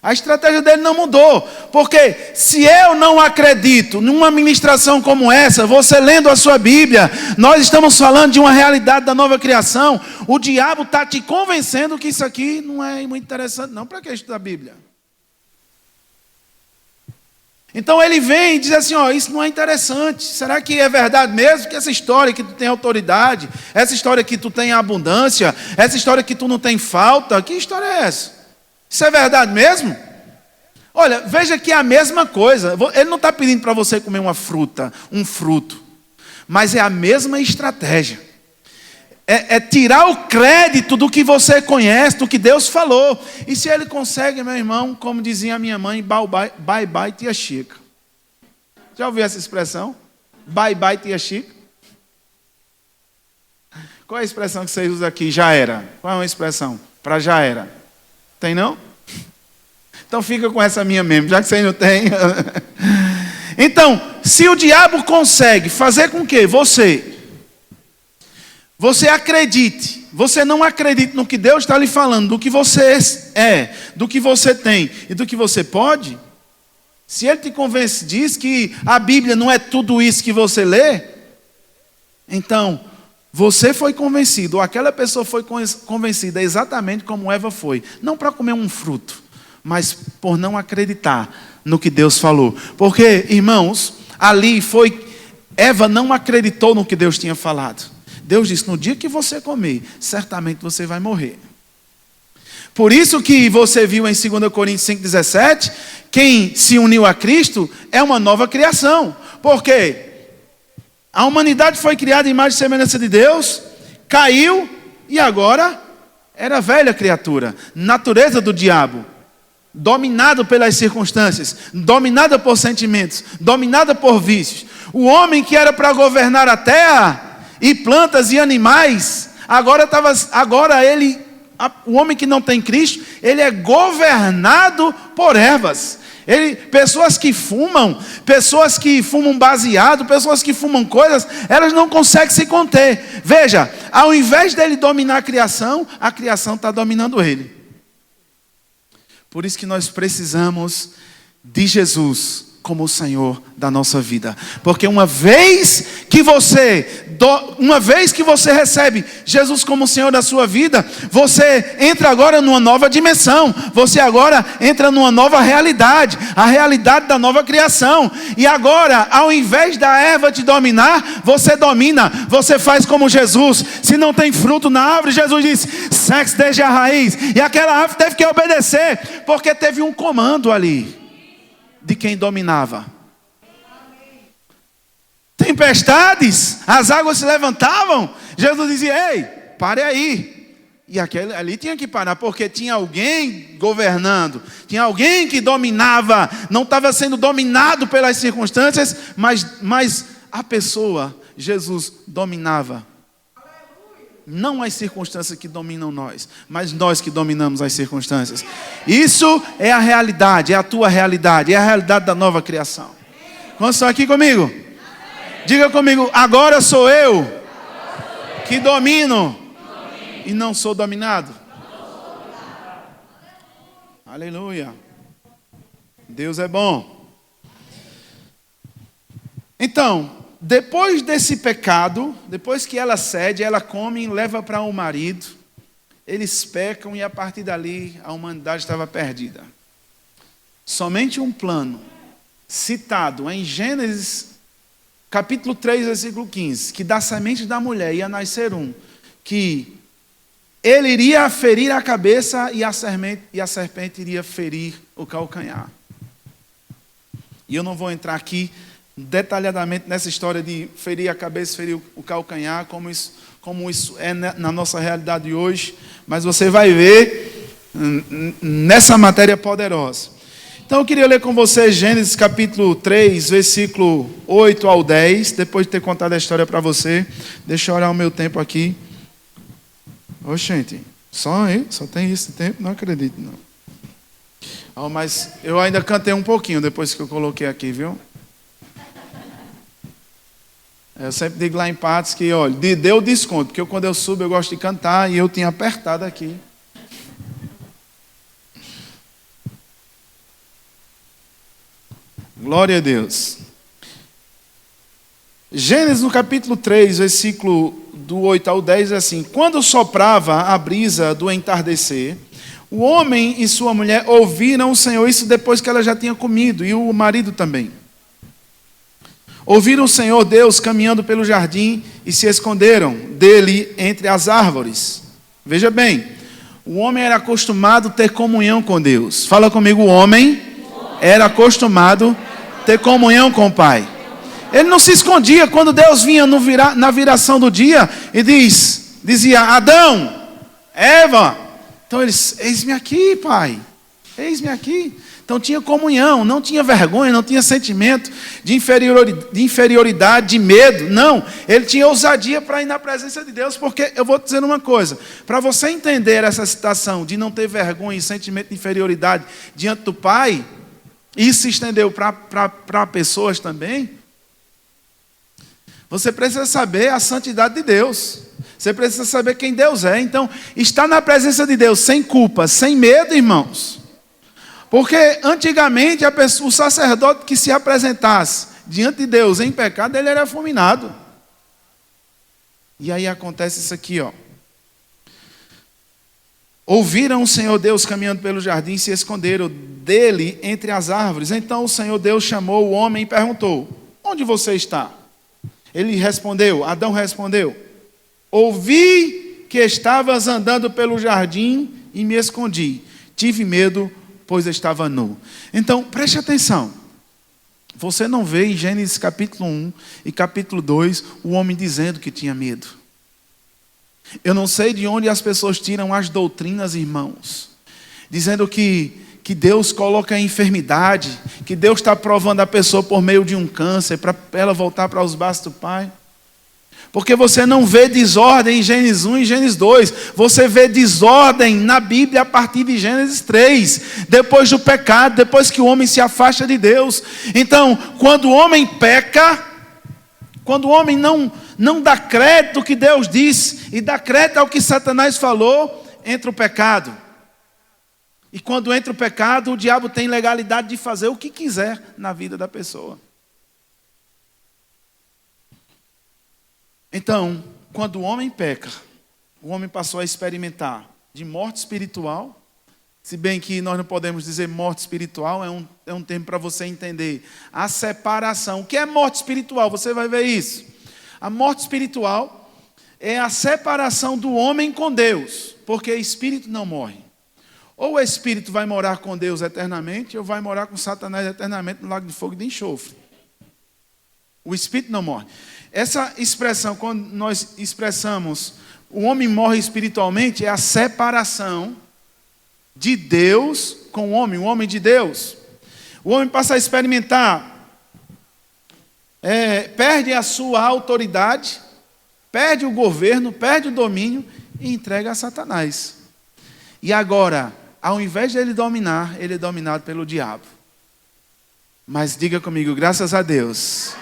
A estratégia dele não mudou, porque se eu não acredito numa ministração como essa, você lendo a sua Bíblia, nós estamos falando de uma realidade da nova criação, o diabo está te convencendo que isso aqui não é muito interessante não, para que estudar a Bíblia? Então ele vem e diz assim: ó, isso não é interessante, será que é verdade mesmo que essa história que tu tem autoridade, essa história que tu tem abundância, essa história que tu não tem falta, que história é essa? Isso é verdade mesmo? Olha, veja que é a mesma coisa. Ele não está pedindo para você comer uma fruta, um fruto. Mas é a mesma estratégia. É tirar o crédito do que você conhece, do que Deus falou. E se ele consegue, meu irmão, como dizia a minha mãe, bye bye tia Chica. Já ouviu essa expressão? Bye bye tia Chica? Qual é a expressão que vocês usam aqui? Já era. Qual é uma expressão para já era? Tem não? Então fica com essa minha mesmo, já que vocês não têm. Então, se o diabo consegue fazer com que você acredite, você não acredite no que Deus está lhe falando, do que você é, do que você tem e do que você pode, se ele te convence, diz que a Bíblia não é tudo isso que você lê, então você foi convencido, ou aquela pessoa foi convencida exatamente como Eva foi. Não para comer um fruto, mas por não acreditar no que Deus falou. Porque, irmãos, ali Eva não acreditou no que Deus tinha falado. Deus disse: no dia que você comer, certamente você vai morrer. Por isso que você viu em 2 Coríntios 5,17, quem se uniu a Cristo é uma nova criação. Por quê? A humanidade foi criada em imagem e semelhança de Deus, caiu e agora era velha criatura, natureza do diabo, dominado pelas circunstâncias, dominada por sentimentos, dominada por vícios. O homem que era para governar a terra e plantas e animais, o homem que não tem Cristo, ele é governado por ervas. Pessoas que fumam baseado, pessoas que fumam coisas, elas não conseguem se conter. Veja, ao invés dele dominar a criação está dominando ele. Por isso que nós precisamos de Jesus como o Senhor da nossa vida. Porque uma vez que você recebe Jesus como o Senhor da sua vida, você entra agora numa nova dimensão. Você agora entra numa nova realidade, a realidade da nova criação. E agora, ao invés da erva te dominar, você domina, você faz como Jesus. Se não tem fruto na árvore, Jesus disse: segue desde a raiz. E aquela árvore teve que obedecer, porque teve um comando ali de quem dominava. Tempestades, as águas se levantavam, Jesus dizia: ei, pare aí. E aquele ali tinha que parar, porque tinha alguém governando, tinha alguém que dominava, não estava sendo dominado pelas circunstâncias, mas a pessoa, Jesus, dominava. Não as circunstâncias que dominam nós, mas nós que dominamos as circunstâncias. Isso é a realidade, é a tua realidade, é a realidade da nova criação. Quantos estão aqui comigo? Diga comigo, agora sou eu que domino e não sou dominado. Aleluia. Deus é bom. Então, depois desse pecado, depois que ela cede, ela come e leva para o marido. Eles pecam e a partir dali a humanidade estava perdida. Somente um plano citado em Gênesis capítulo 3, versículo 15, que da semente da mulher ia nascer que ele iria ferir a cabeça e a serpente iria ferir o calcanhar. E eu não vou entrar aqui detalhadamente nessa história de ferir a cabeça, ferir o calcanhar, como isso é na nossa realidade hoje, mas você vai ver nessa matéria poderosa. Então eu queria ler com você Gênesis capítulo 3, versículo 8 ao 10, depois de ter contado a história para você. Deixa eu olhar o meu tempo aqui. Ô, gente, só tem esse tempo? Não acredito, não. Mas eu ainda cantei um pouquinho depois que eu coloquei aqui, viu? Eu sempre digo lá em Patos que, olha, deu desconto, porque quando eu subo eu gosto de cantar e eu tinha apertado aqui. Glória a Deus. Gênesis no capítulo 3, versículo do 8 ao 10, é assim: quando soprava a brisa do entardecer, o homem e sua mulher ouviram o Senhor, isso depois que ela já tinha comido, e o marido também. Ouviram o Senhor Deus caminhando pelo jardim e se esconderam dele entre as árvores. Veja bem, o homem era acostumado a ter comunhão com Deus. Fala comigo, o homem era acostumado a ter comunhão com o Pai. Ele não se escondia quando Deus vinha na viração do dia e dizia, Adão, Eva. Então eles, eis-me aqui, Pai, eis-me aqui. Então tinha comunhão, não tinha vergonha, não tinha sentimento de inferioridade, de medo. Não, ele tinha ousadia para ir na presença de Deus, porque eu vou te dizer uma coisa, para você entender essa situação de não ter vergonha e sentimento de inferioridade diante do Pai, isso se estendeu para pessoas também, você precisa saber a santidade de Deus, você precisa saber quem Deus é. Então, estar na presença de Deus sem culpa, sem medo, irmãos. Porque antigamente o sacerdote que se apresentasse diante de Deus em pecado, ele era fulminado. E aí acontece isso aqui, ó. Ouviram o Senhor Deus caminhando pelo jardim e se esconderam dele entre as árvores. Então o Senhor Deus chamou o homem e perguntou, onde você está? Ele respondeu, Adão respondeu, ouvi que estavas andando pelo jardim e me escondi. Tive medo, pois estava nu. Então, preste atenção. Você não vê em Gênesis capítulo 1 e capítulo 2 o homem dizendo que tinha medo. Eu não sei de onde as pessoas tiram as doutrinas, irmãos, dizendo que Deus coloca a enfermidade, que Deus está provando a pessoa por meio de um câncer, para ela voltar para os braços do Pai. Porque você não vê desordem em Gênesis 1 e Gênesis 2. Você vê desordem na Bíblia a partir de Gênesis 3. Depois do pecado, depois que o homem se afasta de Deus. Então, quando o homem peca, quando o homem não dá crédito ao que Deus disse e dá crédito ao que Satanás falou, entra o pecado. E quando entra o pecado, o diabo tem legalidade de fazer o que quiser na vida da pessoa. Então, quando o homem peca, o homem passou a experimentar de morte espiritual, se bem que nós não podemos dizer morte espiritual, é um termo para você entender. A separação. O que é morte espiritual? Você vai ver isso. A morte espiritual é a separação do homem com Deus, porque espírito não morre. Ou o espírito vai morar com Deus eternamente, ou vai morar com Satanás eternamente no lago de fogo e de enxofre. O espírito não morre. Essa expressão, quando nós expressamos o homem morre espiritualmente, é a separação de Deus com o homem de Deus. O homem passa a experimentar, perde a sua autoridade, perde o governo, perde o domínio e entrega a Satanás. E agora, ao invés de ele dominar, ele é dominado pelo diabo. Mas diga comigo, graças a Deus,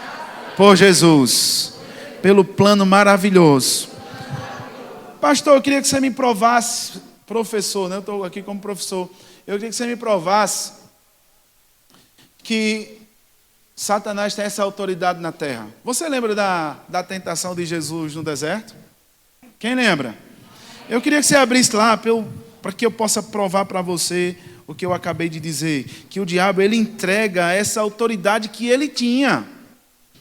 por Jesus, pelo plano maravilhoso. Pastor, eu queria que você me provasse, professor, né? Eu estou aqui como professor. Eu queria que você me provasse que Satanás tem essa autoridade na terra. Você lembra da tentação de Jesus no deserto? Quem lembra? Eu queria que você abrisse lá para que eu possa provar para você o que eu acabei de dizer. Que o diabo, ele entrega essa autoridade que ele tinha.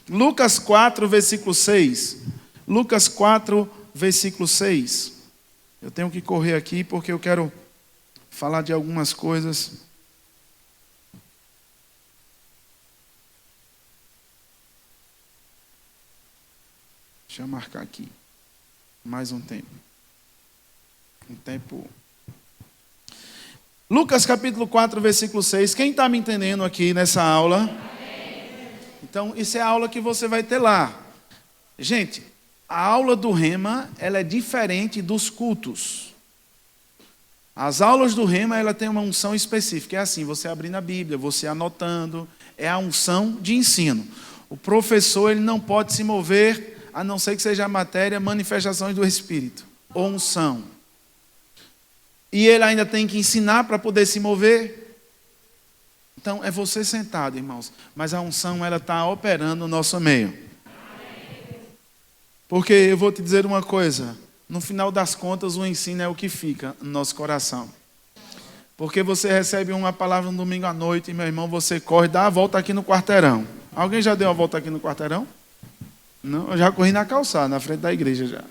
Lucas 4, versículo 6. Lucas 4, versículo 6. Eu tenho que correr aqui porque eu quero falar de algumas coisas. Deixa eu marcar aqui. Mais um tempo. Lucas capítulo 4, versículo 6. Quem está me entendendo aqui nessa aula? Então, isso é a aula que você vai ter lá. Gente, a aula do Rema, ela é diferente dos cultos. As aulas do Rema, ela tem uma unção específica. É assim, você abrindo a Bíblia, você anotando. É a unção de ensino. O professor, ele não pode se mover, a não ser que seja a matéria manifestações do Espírito. Ou unção. E ele ainda tem que ensinar para poder se mover. Então, é você sentado, irmãos. Mas a unção, ela está operando no nosso meio. Porque eu vou te dizer uma coisa. No final das contas, o ensino é o que fica no nosso coração. Porque você recebe uma palavra no domingo à noite, e meu irmão, você corre, dá a volta aqui no quarteirão. Alguém já deu uma volta aqui no quarteirão? Não, eu já corri na calçada, na frente da igreja já.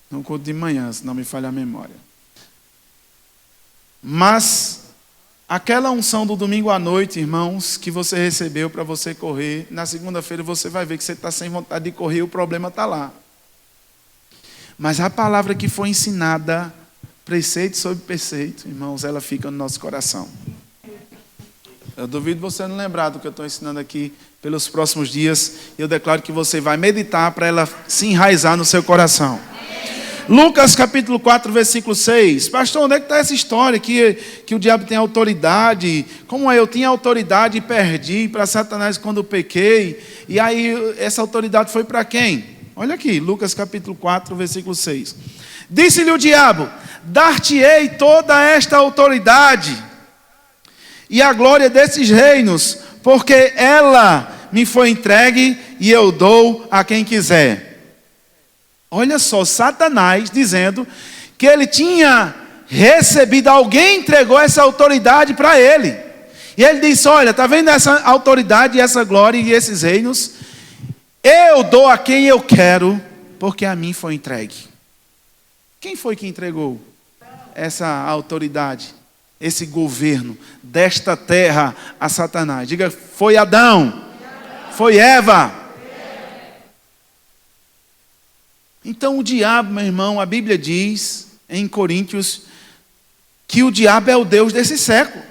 No culto de manhã, se não me falha a memória. Mas aquela unção do domingo à noite, irmãos, que você recebeu para você correr, na segunda-feira você vai ver que você está sem vontade de correr, o problema está lá. Mas a palavra que foi ensinada, preceito sobre preceito, irmãos, ela fica no nosso coração. Eu duvido você não lembrar do que eu estou ensinando aqui pelos próximos dias. Eu declaro que você vai meditar para ela se enraizar no seu coração. Lucas capítulo 4, versículo 6. Pastor, onde é que está essa história que o diabo tem autoridade? Como é? Eu tinha autoridade e perdi para Satanás quando eu pequei. E aí essa autoridade foi para quem? Olha aqui, Lucas capítulo 4, versículo 6. Disse-lhe o diabo: dar-te-ei toda esta autoridade e a glória desses reinos, porque ela me foi entregue e eu dou a quem quiser. Olha só, Satanás dizendo que ele tinha recebido, alguém entregou essa autoridade para ele. E ele disse: olha, está vendo essa autoridade, essa glória e esses reinos? Eu dou a quem eu quero, porque a mim foi entregue. Quem foi que entregou essa autoridade, esse governo desta terra a Satanás? Diga, foi Adão, foi Eva. Então o diabo, meu irmão, a Bíblia diz em Coríntios que o diabo é o Deus desse século.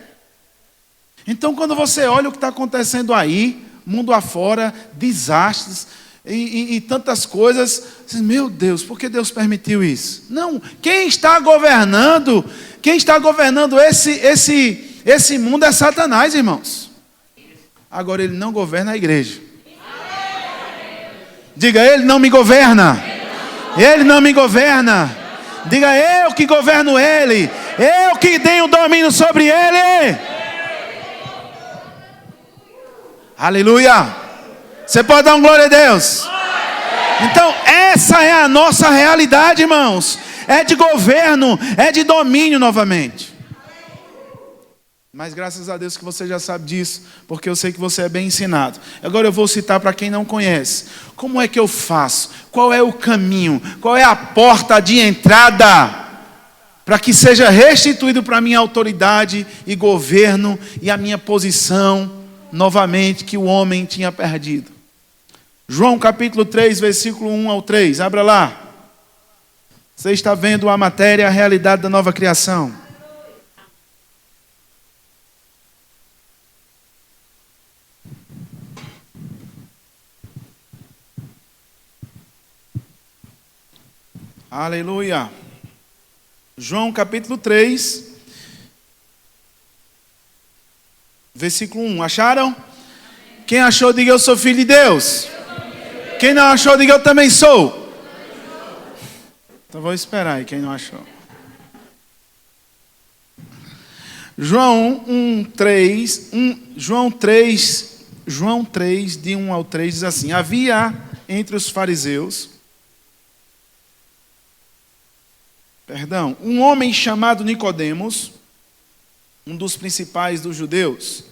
Então quando você olha o que está acontecendo aí, mundo afora, desastres e tantas coisas, você diz, meu Deus, por que Deus permitiu isso? Não, quem está governando esse mundo é Satanás, irmãos. Agora ele não governa a igreja. Diga, ele não me governa. Ele não me governa. Diga, eu que governo ele. Eu que tenho domínio sobre ele. Aleluia. Você pode dar um glória a Deus? Então essa é a nossa realidade, irmãos. É de governo, é de domínio novamente. Mas graças a Deus que você já sabe disso, porque eu sei que você é bem ensinado. Agora eu vou citar para quem não conhece. Como é que eu faço? Qual é o caminho? Qual é a porta de entrada para que seja restituído para a minha autoridade e governo e a minha posição novamente que o homem tinha perdido? João capítulo 3, versículo 1 ao 3. Abra lá. Você está vendo a matéria, a realidade da nova criação. Aleluia. João capítulo 3, versículo 1. Acharam? Quem achou, diga eu sou filho de Deus. Quem não achou, diga eu também sou. Então vou esperar aí, quem não achou. João 3, de 1 ao 3, diz assim: havia entre os fariseus, um homem chamado Nicodemos, um dos principais dos judeus.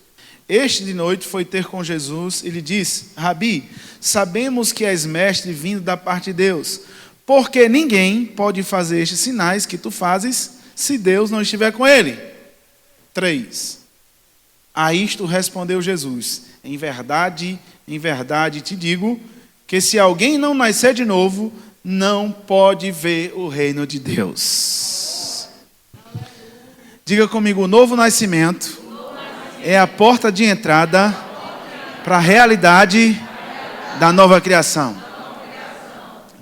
Este de noite foi ter com Jesus e lhe disse: Rabi, sabemos que és mestre vindo da parte de Deus, porque ninguém pode fazer estes sinais que tu fazes se Deus não estiver com ele. 3. A isto respondeu Jesus: em verdade te digo, que se alguém não nascer de novo, não pode ver o reino de Deus. Diga comigo, o novo nascimento é a porta de entrada para a realidade da nova criação.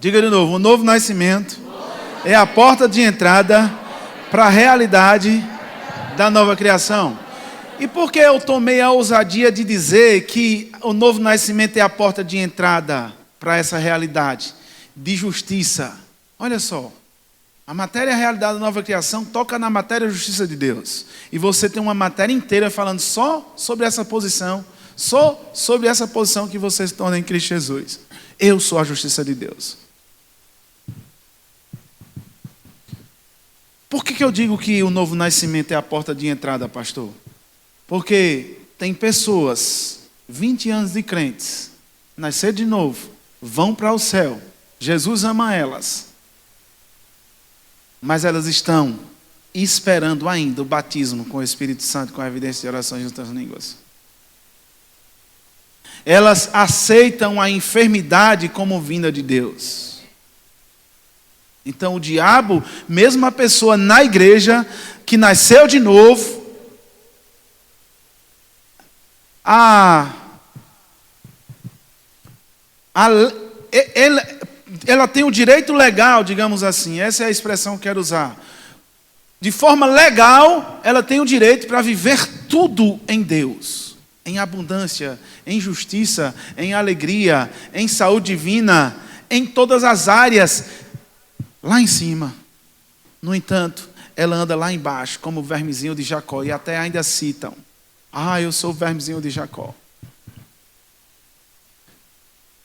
Diga de novo, o novo nascimento é a porta de entrada para a realidade da nova criação. E por que eu tomei a ousadia de dizer que o novo nascimento é a porta de entrada para essa realidade de justiça? Olha só, a matéria e a realidade da nova criação toca na matéria e justiça de Deus. E você tem uma matéria inteira falando só sobre essa posição, só sobre essa posição que você se torna em Cristo Jesus. Eu sou a justiça de Deus. Por que eu digo que o novo nascimento é a porta de entrada, pastor? Porque tem pessoas, 20 anos de crentes, nascer de novo, vão para o céu. Jesus ama elas. Mas elas estão esperando ainda o batismo com o Espírito Santo, com a evidência de orações em outras línguas. Elas aceitam a enfermidade como vinda de Deus. Então o diabo, mesmo a pessoa na igreja, que nasceu de novo, ela tem o direito legal, digamos assim, essa é a expressão que quero usar. De forma legal, ela tem o direito para viver tudo em Deus, em abundância, em justiça, em alegria, em saúde divina, em todas as áreas, lá em cima. No entanto, ela anda lá embaixo, como o vermezinho de Jacó, e até ainda citam: eu sou o vermezinho de Jacó.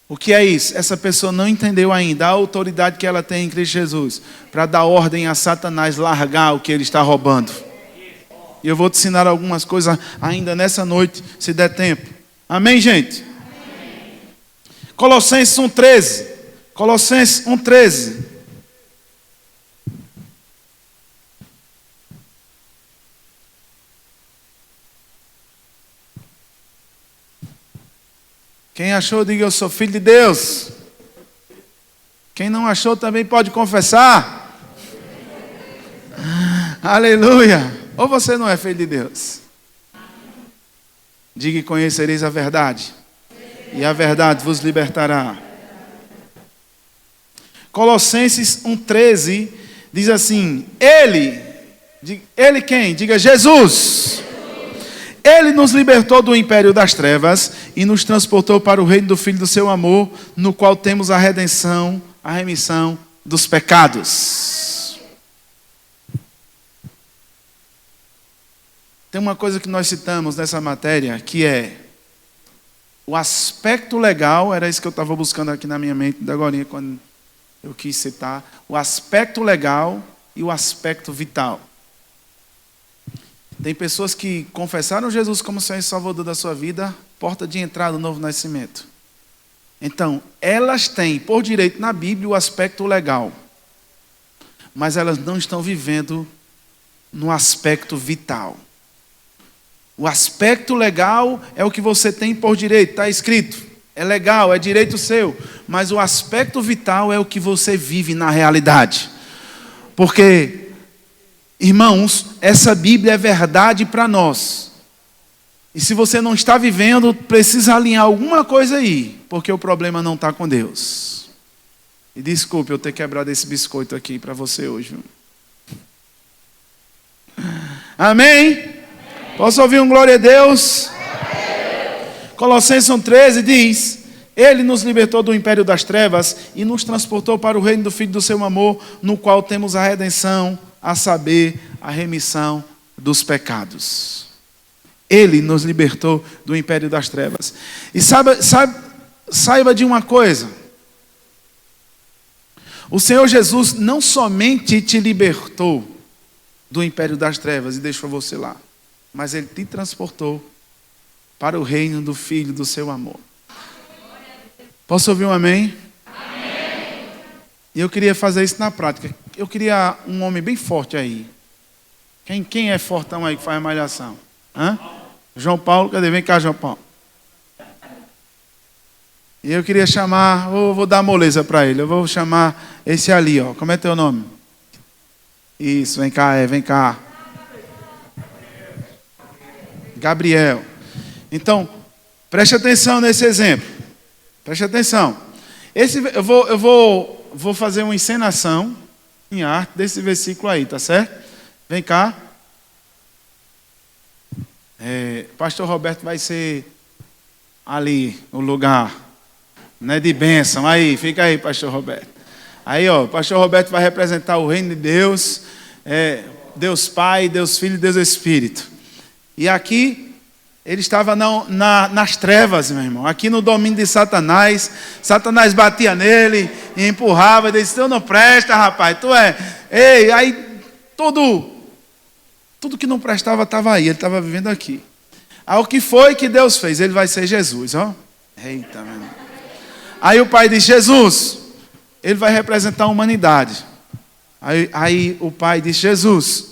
O que é isso? Essa pessoa não entendeu ainda a autoridade que ela tem em Cristo Jesus para dar ordem a Satanás largar o que ele está roubando. E eu vou te ensinar algumas coisas ainda nessa noite, se der tempo. Amém, gente? Amém. Colossenses 1,13. Colossenses 1,13. Quem achou, diga eu sou filho de Deus. Quem não achou também pode confessar. Aleluia. Ou você não é filho de Deus? Diga e conhecereis a verdade, e a verdade vos libertará. Colossenses 1,13 diz assim: Ele quem? Diga Jesus. Ele nos libertou do império das trevas e nos transportou para o reino do Filho do seu amor, no qual temos a redenção, a remissão dos pecados. Tem uma coisa que nós citamos nessa matéria, que é o aspecto legal, era isso que eu estava buscando aqui na minha mente, da agora, quando eu quis citar, o aspecto legal e o aspecto vital. Tem pessoas que confessaram Jesus como Senhor e Salvador da sua vida, porta de entrada do novo nascimento. Então, elas têm por direito na Bíblia o aspecto legal, mas elas não estão vivendo no aspecto vital. O aspecto legal é o que você tem por direito, está escrito. É legal, é direito seu. Mas o aspecto vital é o que você vive na realidade. Porque, irmãos, essa Bíblia é verdade para nós. E se você não está vivendo, precisa alinhar alguma coisa aí. Porque o problema não está com Deus. E desculpe eu ter quebrado esse biscoito aqui para você hoje. Viu? Amém? Posso ouvir um glória a Deus? Colossenses 1,13 diz: Ele nos libertou do império das trevas e nos transportou para o reino do Filho do seu amor, no qual temos a redenção, a saber, a remissão dos pecados. Ele nos libertou do império das trevas. E saiba de uma coisa: o Senhor Jesus não somente te libertou do império das trevas e deixou você lá, mas Ele te transportou para o reino do Filho do seu amor. Posso ouvir um amém? Amém. E eu queria fazer isso na prática. Eu queria um homem bem forte aí. Quem é fortão aí que faz malhação? Hã? João Paulo, cadê? Vem cá, João Paulo. E eu queria chamar, vou dar moleza para ele. Eu vou chamar esse ali, ó. Como é teu nome? Isso, vem cá, vem cá. Gabriel. Então, preste atenção nesse exemplo. Preste atenção. Eu vou fazer uma encenação em arte desse versículo aí, tá certo? Vem cá. Pastor Roberto vai ser ali, no lugar, né, de bênção. Aí, fica aí, Pastor Roberto. Aí, ó, Pastor Roberto vai representar o reino de Deus, Deus Pai, Deus Filho e Deus Espírito. E aqui ele estava nas trevas, meu irmão. Aqui no domínio de Satanás. Satanás batia nele e empurrava. Ele disse: tu não presta, rapaz. Tu é. Ei, aí tudo que não prestava estava aí. Ele estava vivendo aqui. Aí o que foi que Deus fez? Ele vai ser Jesus, ó. Eita, meu irmão. Aí o pai disse: Jesus, ele vai representar a humanidade. Aí o pai disse: Jesus,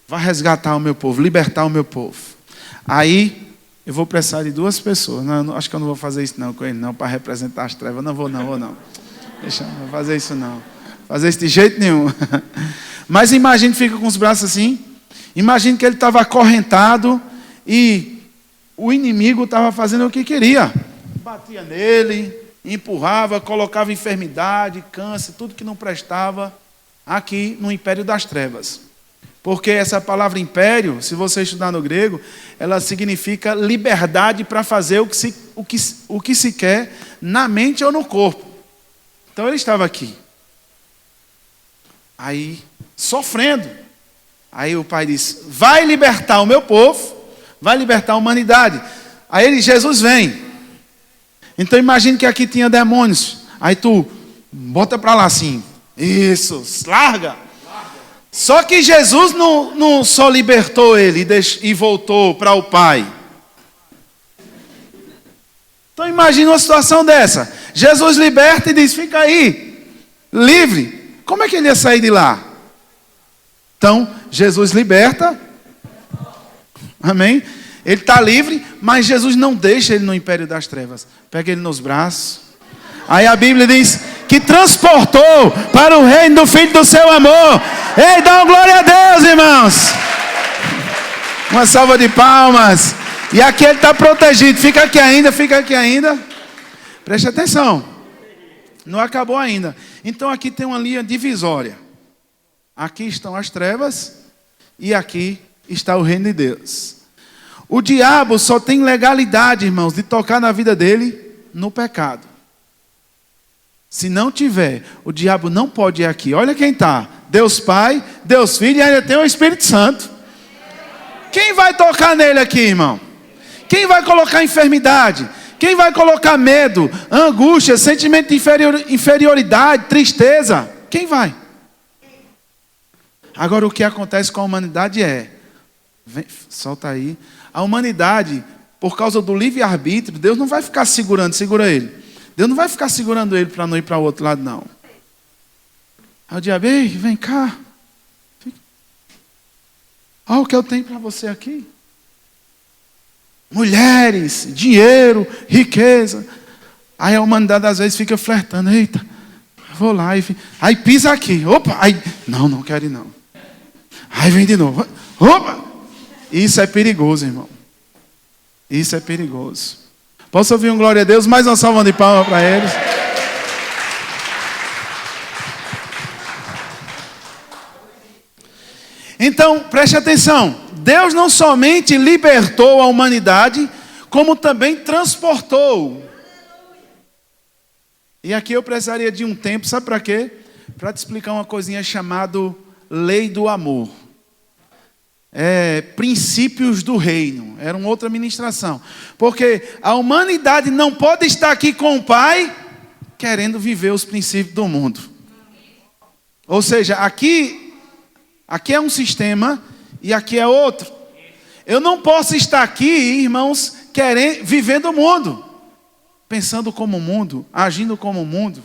vai resgatar o meu povo, libertar o meu povo. Aí eu vou precisar de duas pessoas. Não, acho que eu não vou fazer isso não com ele não, para representar as trevas. Não vou não. Deixa, não vou fazer isso não. Fazer isso de jeito nenhum. Mas imagine que fica com os braços assim. Imagine que ele estava acorrentado e o inimigo estava fazendo o que queria. Batia nele, empurrava, colocava enfermidade, câncer, tudo que não prestava aqui no império das trevas. Porque essa palavra império, se você estudar no grego, ela significa liberdade para fazer o que se quer na mente ou no corpo. Então ele estava aqui. Aí, sofrendo. Aí o pai disse: vai libertar o meu povo, vai libertar a humanidade. Aí Jesus vem. Então imagine que aqui tinha demônios. Aí tu bota para lá assim. Isso, larga. Só que Jesus não só libertou ele e voltou para o Pai. Então imagine uma situação dessa. Jesus liberta e diz: fica aí, livre. Como é que ele ia sair de lá? Então, Jesus liberta. Amém? Ele está livre, mas Jesus não deixa ele no império das trevas. Pega ele nos braços. Aí a Bíblia diz que transportou para o reino do Filho do seu amor. Ei, dá uma glória a Deus, irmãos. Uma salva de palmas. E aqui ele está protegido. Fica aqui ainda. Preste atenção. Não acabou ainda. Então aqui tem uma linha divisória. Aqui estão as trevas e aqui está o reino de Deus. O diabo só tem legalidade, irmãos, de tocar na vida dele no pecado. Se não tiver, o diabo não pode ir aqui. Olha quem está. Deus Pai, Deus Filho e ainda tem o Espírito Santo. Quem vai tocar nele aqui, irmão? Quem vai colocar enfermidade? Quem vai colocar medo, angústia, sentimento de inferioridade, tristeza? Quem vai? Agora o que acontece com a humanidade solta aí. A humanidade, por causa do livre-arbítrio, Deus não vai ficar segura ele. Deus não vai ficar segurando ele para não ir para o outro lado, não. Aí o diabo: ei, vem cá. Olha o que eu tenho para você aqui. Mulheres, dinheiro, riqueza. Aí a humanidade às vezes fica flertando. Eita, vou lá. Aí pisa aqui. Opa, aí, não quero ir não. Aí vem de novo. Opa. Isso é perigoso, irmão. Isso é perigoso. Posso ouvir um glória a Deus? Mais uma salva de palmas para eles. Então, preste atenção. Deus não somente libertou a humanidade, como também transportou. E aqui eu precisaria de um tempo, sabe para quê? Para te explicar uma coisinha chamada lei do amor. Princípios do reino. Era uma outra ministração. Porque a humanidade não pode estar aqui com o Pai querendo viver os princípios do mundo. Ou seja, aqui é um sistema e aqui é outro. Eu não posso estar aqui, irmãos, vivendo o mundo, pensando como o mundo, agindo como o mundo,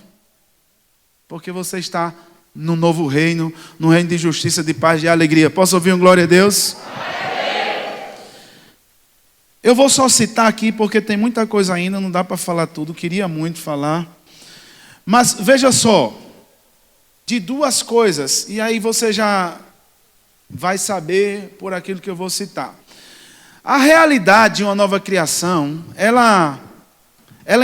porque você está no novo reino, no reino de justiça, de paz, de alegria. Posso ouvir um glória a Deus? Eu vou só citar aqui porque tem muita coisa ainda, não dá para falar tudo, queria muito falar. Mas veja só, de duas coisas, e aí você já vai saber por aquilo que eu vou citar. A realidade de uma nova criação, ela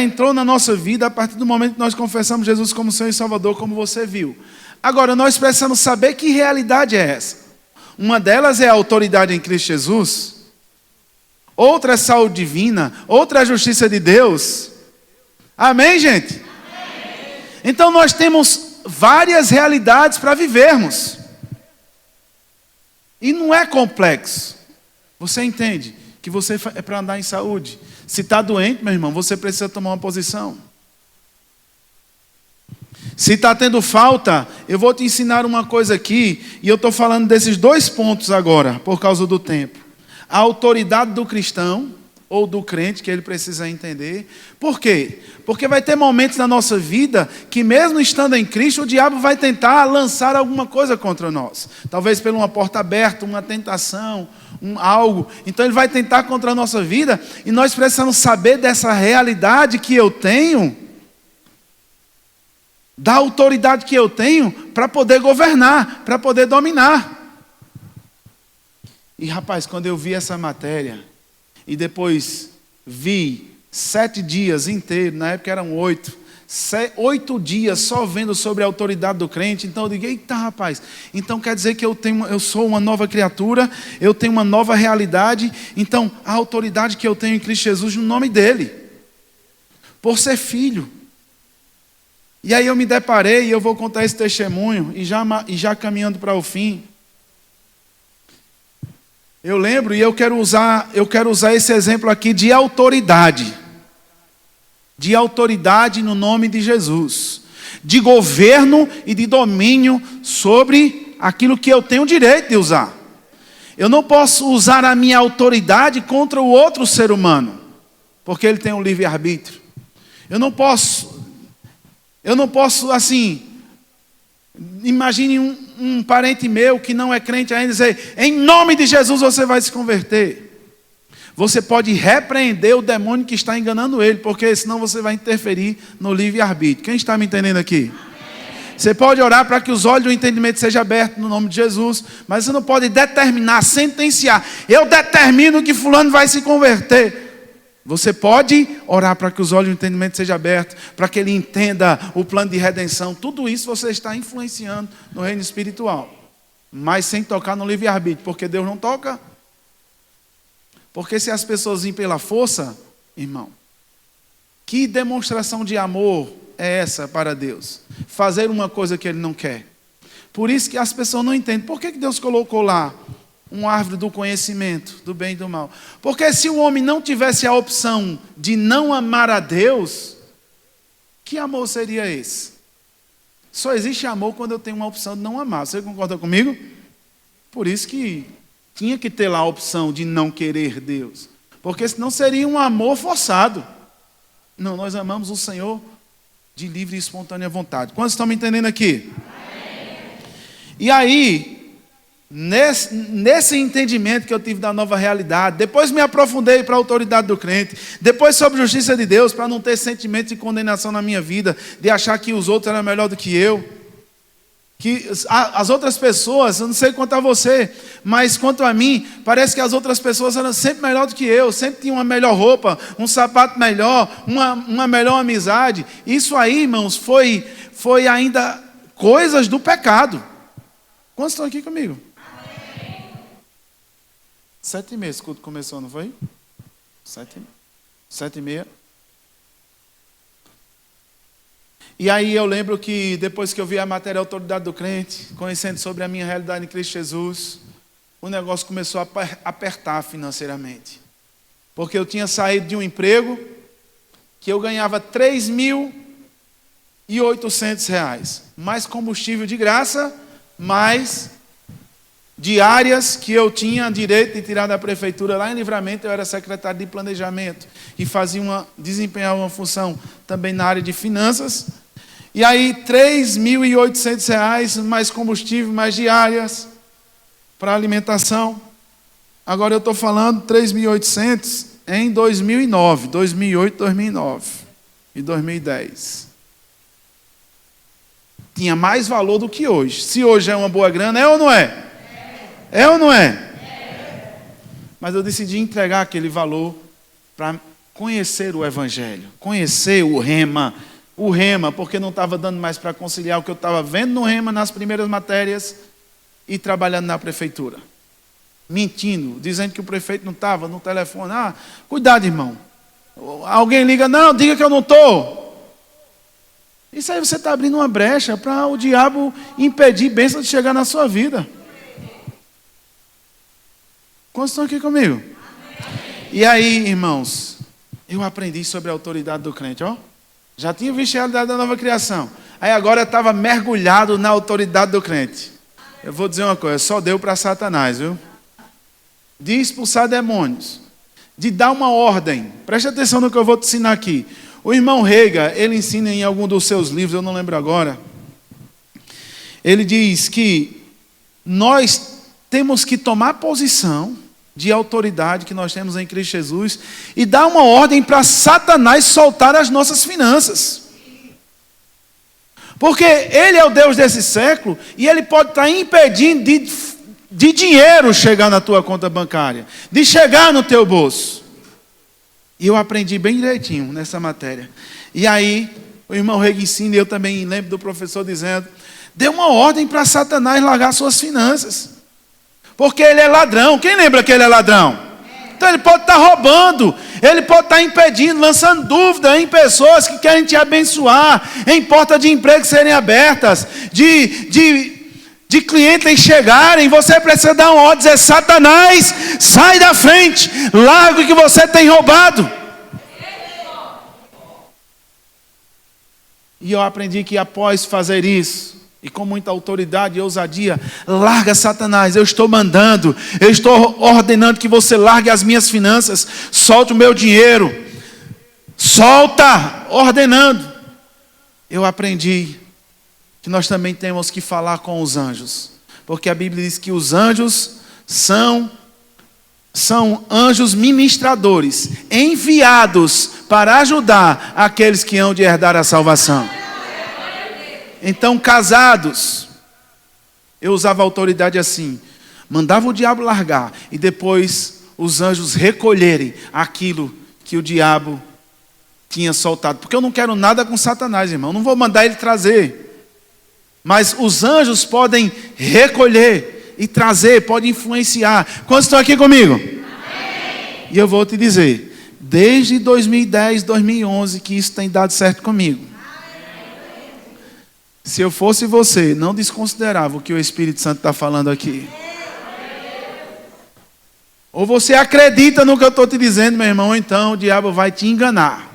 entrou na nossa vida a partir do momento que nós confessamos Jesus como Senhor e Salvador, como você viu. Agora, nós precisamos saber que realidade é essa. Uma delas é a autoridade em Cristo Jesus, outra é saúde divina, outra é a justiça de Deus. Amém, gente? Amém. Então nós temos várias realidades para vivermos. E não é complexo. Você entende que você é para andar em saúde. Se está doente, meu irmão, você precisa tomar uma posição. Se está tendo falta, eu vou te ensinar uma coisa aqui, e eu estou falando desses dois pontos agora, por causa do tempo. A autoridade do cristão, ou do crente, que ele precisa entender. Por quê? Porque vai ter momentos na nossa vida, que mesmo estando em Cristo, o diabo vai tentar lançar alguma coisa contra nós. Talvez por uma porta aberta, uma tentação, algo. Então ele vai tentar contra a nossa vida, e nós precisamos saber dessa realidade que eu tenho, da autoridade que eu tenho para poder governar, para poder dominar. E rapaz, quando eu vi essa matéria, e depois vi 7 dias inteiros, na época eram 8 dias só vendo sobre a autoridade do crente, então eu digo, eita rapaz, então quer dizer que eu sou uma nova criatura, eu tenho uma nova realidade, então a autoridade que eu tenho em Cristo Jesus no nome dele, por ser filho. E aí eu me deparei, e eu vou contar esse testemunho, e já caminhando para o fim. Eu lembro, e eu quero usar esse exemplo aqui de autoridade. De autoridade no nome de Jesus. De governo e de domínio sobre aquilo que eu tenho direito de usar. Eu não posso usar a minha autoridade contra o outro ser humano, porque ele tem um livre-arbítrio. Eu não posso assim, imagine um parente meu que não é crente ainda dizer, em nome de Jesus você vai se converter. Você pode repreender o demônio que está enganando ele, porque senão você vai interferir no livre-arbítrio. Quem está me entendendo aqui? Amém. Você pode orar para que os olhos do entendimento sejam abertos no nome de Jesus, mas você não pode determinar, sentenciar. Eu determino que fulano vai se converter. Você pode orar para que os olhos do entendimento sejam abertos, para que ele entenda o plano de redenção. Tudo isso você está influenciando no reino espiritual. Mas sem tocar no livre-arbítrio, porque Deus não toca. Porque se as pessoas vêm pela força, irmão, que demonstração de amor é essa para Deus? Fazer uma coisa que Ele não quer. Por isso que as pessoas não entendem. Por que Deus colocou lá uma árvore do conhecimento, do bem e do mal? Porque se o homem não tivesse a opção de não amar a Deus, que amor seria esse? Só existe amor quando eu tenho uma opção de não amar. Você concorda comigo? Por isso que tinha que ter lá a opção de não querer Deus. Porque senão seria um amor forçado. Não, nós amamos o Senhor de livre e espontânea vontade. Quantos estão me entendendo aqui? Amém. E aí, nesse entendimento que eu tive da nova realidade, depois me aprofundei para a autoridade do crente, depois sobre a justiça de Deus, para não ter sentimento de condenação na minha vida, de achar que os outros eram melhor do que eu, que as outras pessoas, eu não sei quanto a você, mas quanto a mim, parece que as outras pessoas eram sempre melhor do que eu, sempre tinham uma melhor roupa, um sapato melhor, uma melhor amizade. Isso aí, irmãos, foi ainda coisas do pecado. Quantos estão aqui comigo? 7h30 esse culto começou, não foi? 7h30. E aí eu lembro que depois que eu vi a matéria Autoridade do Crente, conhecendo sobre a minha realidade em Cristo Jesus, o negócio começou a apertar financeiramente. Porque eu tinha saído de um emprego que eu ganhava R$3.800, mais combustível de graça, mais diárias que eu tinha direito de tirar da prefeitura. Lá em Livramento eu era secretário de planejamento e desempenhava uma função também na área de finanças. E aí R$3.800 mais combustível, mais diárias para alimentação. Agora eu estou falando 3.800 em 2009, 2008, 2009 e 2010. Tinha mais valor do que hoje. Se hoje é uma boa grana, é ou não é? É ou não é? Mas eu decidi entregar aquele valor para conhecer o Evangelho, conhecer o Rema, porque não estava dando mais para conciliar o que eu estava vendo no Rema nas primeiras matérias e trabalhando na prefeitura. Mentindo, dizendo que o prefeito não estava no telefone. Cuidado, irmão. Alguém liga, não, diga que eu não estou. Isso aí você está abrindo uma brecha para o diabo impedir bênção de chegar na sua vida. Quantos estão aqui comigo? Amém. E aí, irmãos, eu aprendi sobre a autoridade do crente, ó. Já tinha visto a realidade da nova criação. Aí agora eu estava mergulhado na autoridade do crente. Eu vou dizer uma coisa, só deu para Satanás, viu? De expulsar demônios, de dar uma ordem. Preste atenção no que eu vou te ensinar aqui. O irmão Rega, ele ensina em algum dos seus livros, eu não lembro agora. Ele diz que nós temos que tomar posição de autoridade que nós temos em Cristo Jesus e dar uma ordem para Satanás soltar as nossas finanças. Porque ele é o Deus desse século e ele pode estar impedindo de dinheiro chegar na tua conta bancária, de chegar no teu bolso. E eu aprendi bem direitinho nessa matéria. E aí, o irmão Rega ensina, e eu também lembro do professor dizendo, dê uma ordem para Satanás largar suas finanças. Porque ele é ladrão. Quem lembra que ele é ladrão? Então ele pode estar roubando, ele pode estar impedindo, lançando dúvida em pessoas que querem te abençoar, em portas de emprego serem abertas, de clientes chegarem. Você precisa dar uma ordem, dizer, Satanás, sai da frente, larga o que você tem roubado. E eu aprendi que após fazer isso, e com muita autoridade e ousadia, larga Satanás, eu estou mandando, eu estou ordenando que você largue as minhas finanças, solte o meu dinheiro, solta, ordenando. Eu aprendi que nós também temos que falar com os anjos, porque a Bíblia diz que os anjos são anjos ministradores, enviados para ajudar aqueles que hão de herdar a salvação. Então, casados, eu usava a autoridade assim, mandava o diabo largar e depois os anjos recolherem aquilo que o diabo tinha soltado. Porque eu não quero nada com Satanás, irmão, não vou mandar ele trazer. Mas os anjos podem recolher e trazer, podem influenciar. Quantos estão aqui comigo? Amém. E eu vou te dizer, desde 2010, 2011 que isso tem dado certo comigo. Se eu fosse você, não desconsiderava o que o Espírito Santo está falando aqui. Ou você acredita no que eu estou te dizendo, meu irmão, ou então o diabo vai te enganar.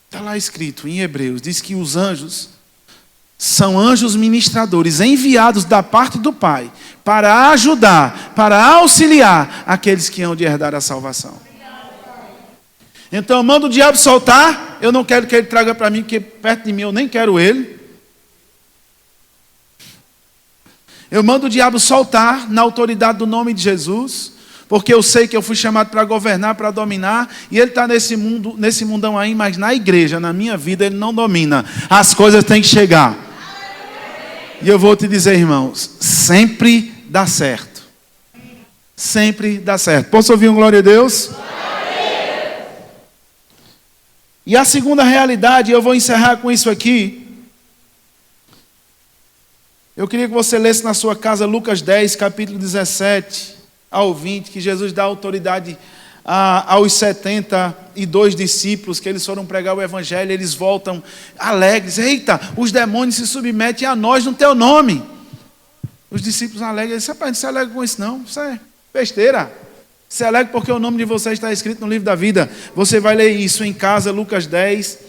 Está lá escrito em Hebreus, diz que os anjos são anjos ministradores, enviados da parte do Pai, para ajudar, para auxiliar aqueles que hão de herdar a salvação. Então, manda o diabo soltar. Eu não quero que ele traga para mim, porque perto de mim eu nem quero ele. Eu mando o diabo soltar na autoridade do nome de Jesus, porque eu sei que eu fui chamado para governar, para dominar, e ele está nesse mundão aí, mas na igreja, na minha vida, ele não domina. As coisas têm que chegar. E eu vou te dizer, irmãos, sempre dá certo. Sempre dá certo. Posso ouvir um glória a Deus? E a segunda realidade, eu vou encerrar com isso aqui. Eu queria que você lesse na sua casa Lucas 10, capítulo 17. ao 20, que Jesus dá autoridade aos 72 discípulos, que eles foram pregar o evangelho, eles voltam alegres. Eita, os demônios se submetem a nós no teu nome. Os discípulos alegres, eles rapaz, não se alegra com isso não, isso é besteira. Se alegra porque o nome de vocês está escrito no livro da vida. Você vai ler isso em casa, Lucas 10,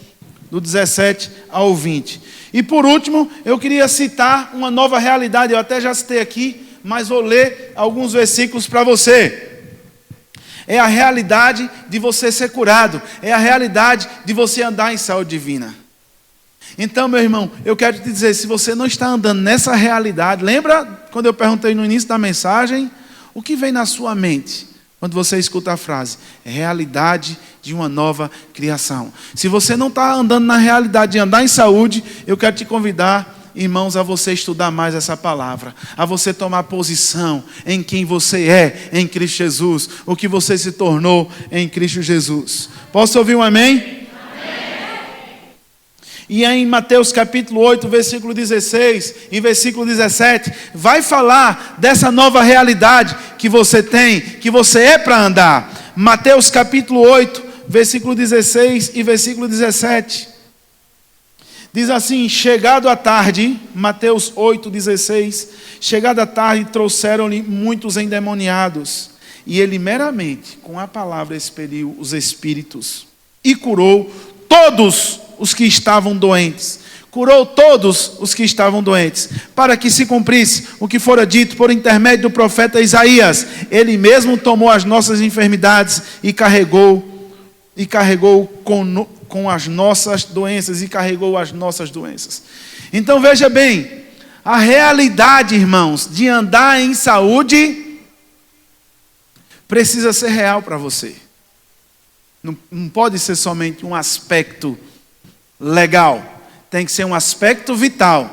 do 17 ao 20. E por último, eu queria citar uma nova realidade, eu até já citei aqui, mas vou ler alguns versículos para você. É a realidade de você ser curado, é a realidade de você andar em saúde divina. Então, meu irmão, eu quero te dizer, se você não está andando nessa realidade, lembra quando eu perguntei no início da mensagem, o que vem na sua mente quando você escuta a frase? É realidade de uma nova criação. Se você não está andando na realidade de andar em saúde, eu quero te convidar, irmãos, a você estudar mais essa palavra, a você tomar posição em quem você é em Cristo Jesus, o que você se tornou em Cristo Jesus. Posso ouvir um amém? E em Mateus capítulo 8, versículo 16 e versículo 17, vai falar dessa nova realidade que você tem, que você é para andar. Mateus capítulo 8, versículo 16 e versículo 17. Diz assim, chegado a tarde, Mateus 8, 16, chegado a tarde, trouxeram-lhe muitos endemoniados, e ele meramente, com a palavra, expeliu os espíritos, e curou todos os que estavam doentes. Curou todos os que estavam doentes, para que se cumprisse o que fora dito por intermédio do profeta Isaías. Ele mesmo tomou as nossas enfermidades e carregou com as nossas doenças, e carregou as nossas doenças. Então veja bem, a realidade, irmãos, de andar em saúde precisa ser real para você. Não pode ser somente um aspecto legal, tem que ser um aspecto vital.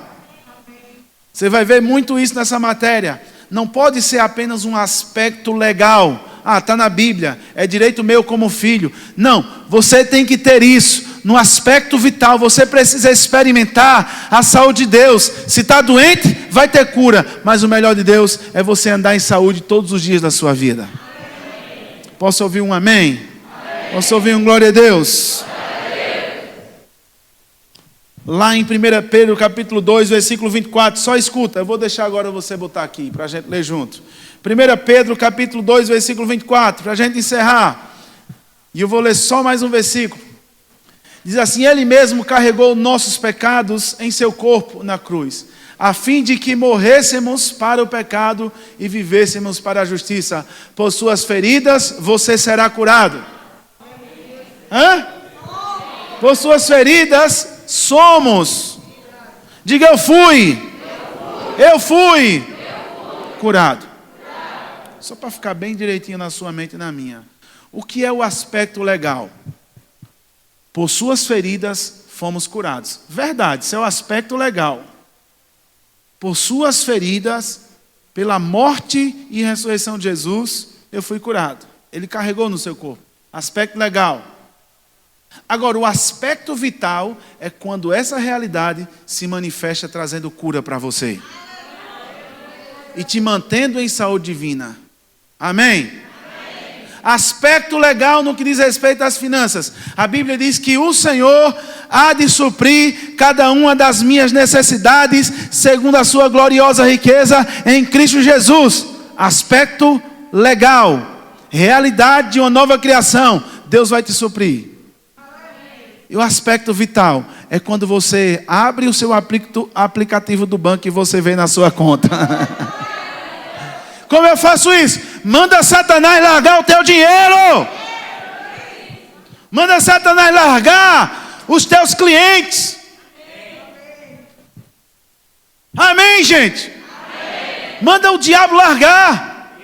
Você vai ver muito isso nessa matéria. Não pode ser apenas um aspecto legal. Está na Bíblia, é direito meu como filho. Não, você tem que ter isso no aspecto vital. Você precisa experimentar a saúde de Deus. Se está doente, vai ter cura. Mas o melhor de Deus é você andar em saúde todos os dias da sua vida. Posso ouvir um amém? Posso ouvir um glória a Deus? Lá em 1 Pedro capítulo 2, versículo 24, só escuta, eu vou deixar agora você botar aqui, para a gente ler junto. 1 Pedro capítulo 2, versículo 24, para a gente encerrar. E eu vou ler só mais um versículo. Diz assim, ele mesmo carregou nossos pecados em seu corpo na cruz, a fim de que morrêssemos para o pecado e vivêssemos para a justiça. Por suas feridas você será curado. Por suas feridas somos. Diga, eu fui curado. Só para ficar bem direitinho na sua mente e na minha. O que é o aspecto legal? Por suas feridas fomos curados. Verdade, isso é o aspecto legal. Por suas feridas, pela morte e ressurreição de Jesus, eu fui curado. Ele carregou no seu corpo. Aspecto legal. Agora, o aspecto vital é quando essa realidade se manifesta trazendo cura para você. E te mantendo em saúde divina. Amém? Aspecto legal no que diz respeito às finanças. A Bíblia diz que o Senhor há de suprir cada uma das minhas necessidades segundo a sua gloriosa riqueza em Cristo Jesus. Aspecto legal. Realidade de uma nova criação. Deus vai te suprir. E o aspecto vital é quando você abre o seu aplicativo do banco e você vê na sua conta. Como eu faço isso? Manda Satanás largar o teu dinheiro. Manda Satanás largar os teus clientes. Amém, gente? Manda o diabo largar.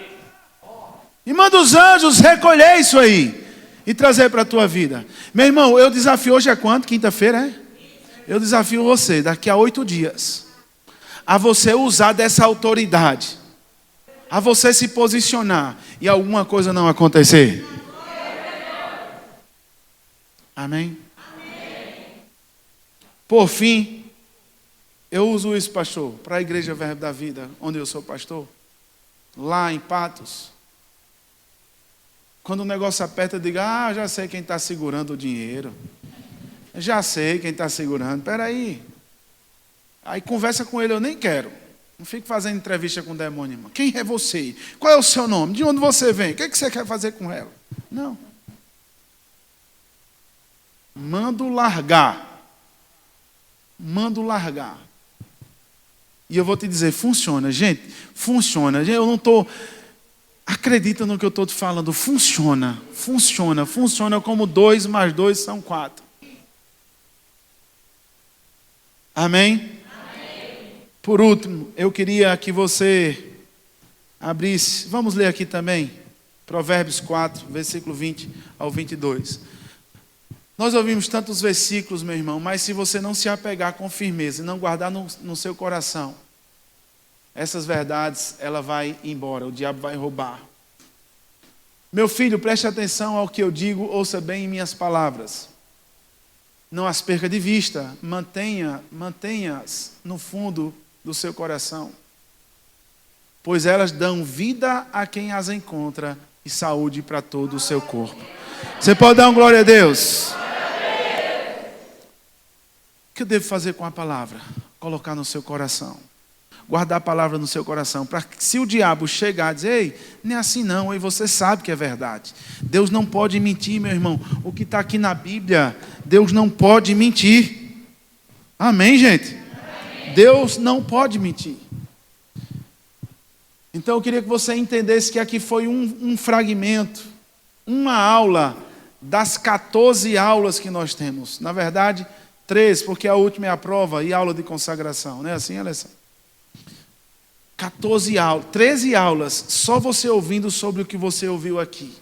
E manda os anjos recolher isso aí e trazer para a tua vida. Meu irmão, eu desafio hoje é quanto? Quinta-feira, é? Eu desafio você, daqui a 8 dias, a você usar dessa autoridade, a você se posicionar e alguma coisa não acontecer. Amém? Por fim, eu uso isso, pastor, para a Igreja Verbo da Vida, onde eu sou pastor, lá em Patos. Quando o negócio aperta, diga: já sei quem está segurando o dinheiro. Já sei quem está segurando. Espera aí. Aí conversa com ele, eu nem quero. Não fico fazendo entrevista com o demônio, irmão. Quem é você? Qual é o seu nome? De onde você vem? O que você quer fazer com ela? Não. Mando largar. Mando largar. E eu vou te dizer, funciona, gente. Funciona. Eu não estou... Acredita no que eu estou te falando. Funciona. Funciona. Funciona como 2 mais 2 são 4. Amém? Por último, eu queria que você abrisse, vamos ler aqui também, Provérbios 4, versículo 20 ao 22. Nós ouvimos tantos versículos, meu irmão, mas se você não se apegar com firmeza e não guardar no seu coração, essas verdades, ela vai embora, o diabo vai roubar. Meu filho, preste atenção ao que eu digo, ouça bem minhas palavras. Não as perca de vista, mantenha-as no fundo do seu coração, pois elas dão vida a quem as encontra e saúde para todo o seu corpo. Você pode dar uma glória a Deus? O que eu devo fazer com a palavra? Colocar no seu coração, guardar a palavra no seu coração, para que se o diabo chegar e dizer: ei, nem assim não, e você sabe que é verdade. Deus não pode mentir, meu irmão. O que está aqui na Bíblia, Deus não pode mentir. Amém, gente? Deus não pode mentir. Então eu queria que você entendesse que aqui foi um fragmento, uma aula das 14 aulas que nós temos. Na verdade, 3, porque a última é a prova e aula de consagração. Não é assim, Alessandro? 14 aulas, 13 aulas, só você ouvindo sobre o que você ouviu aqui.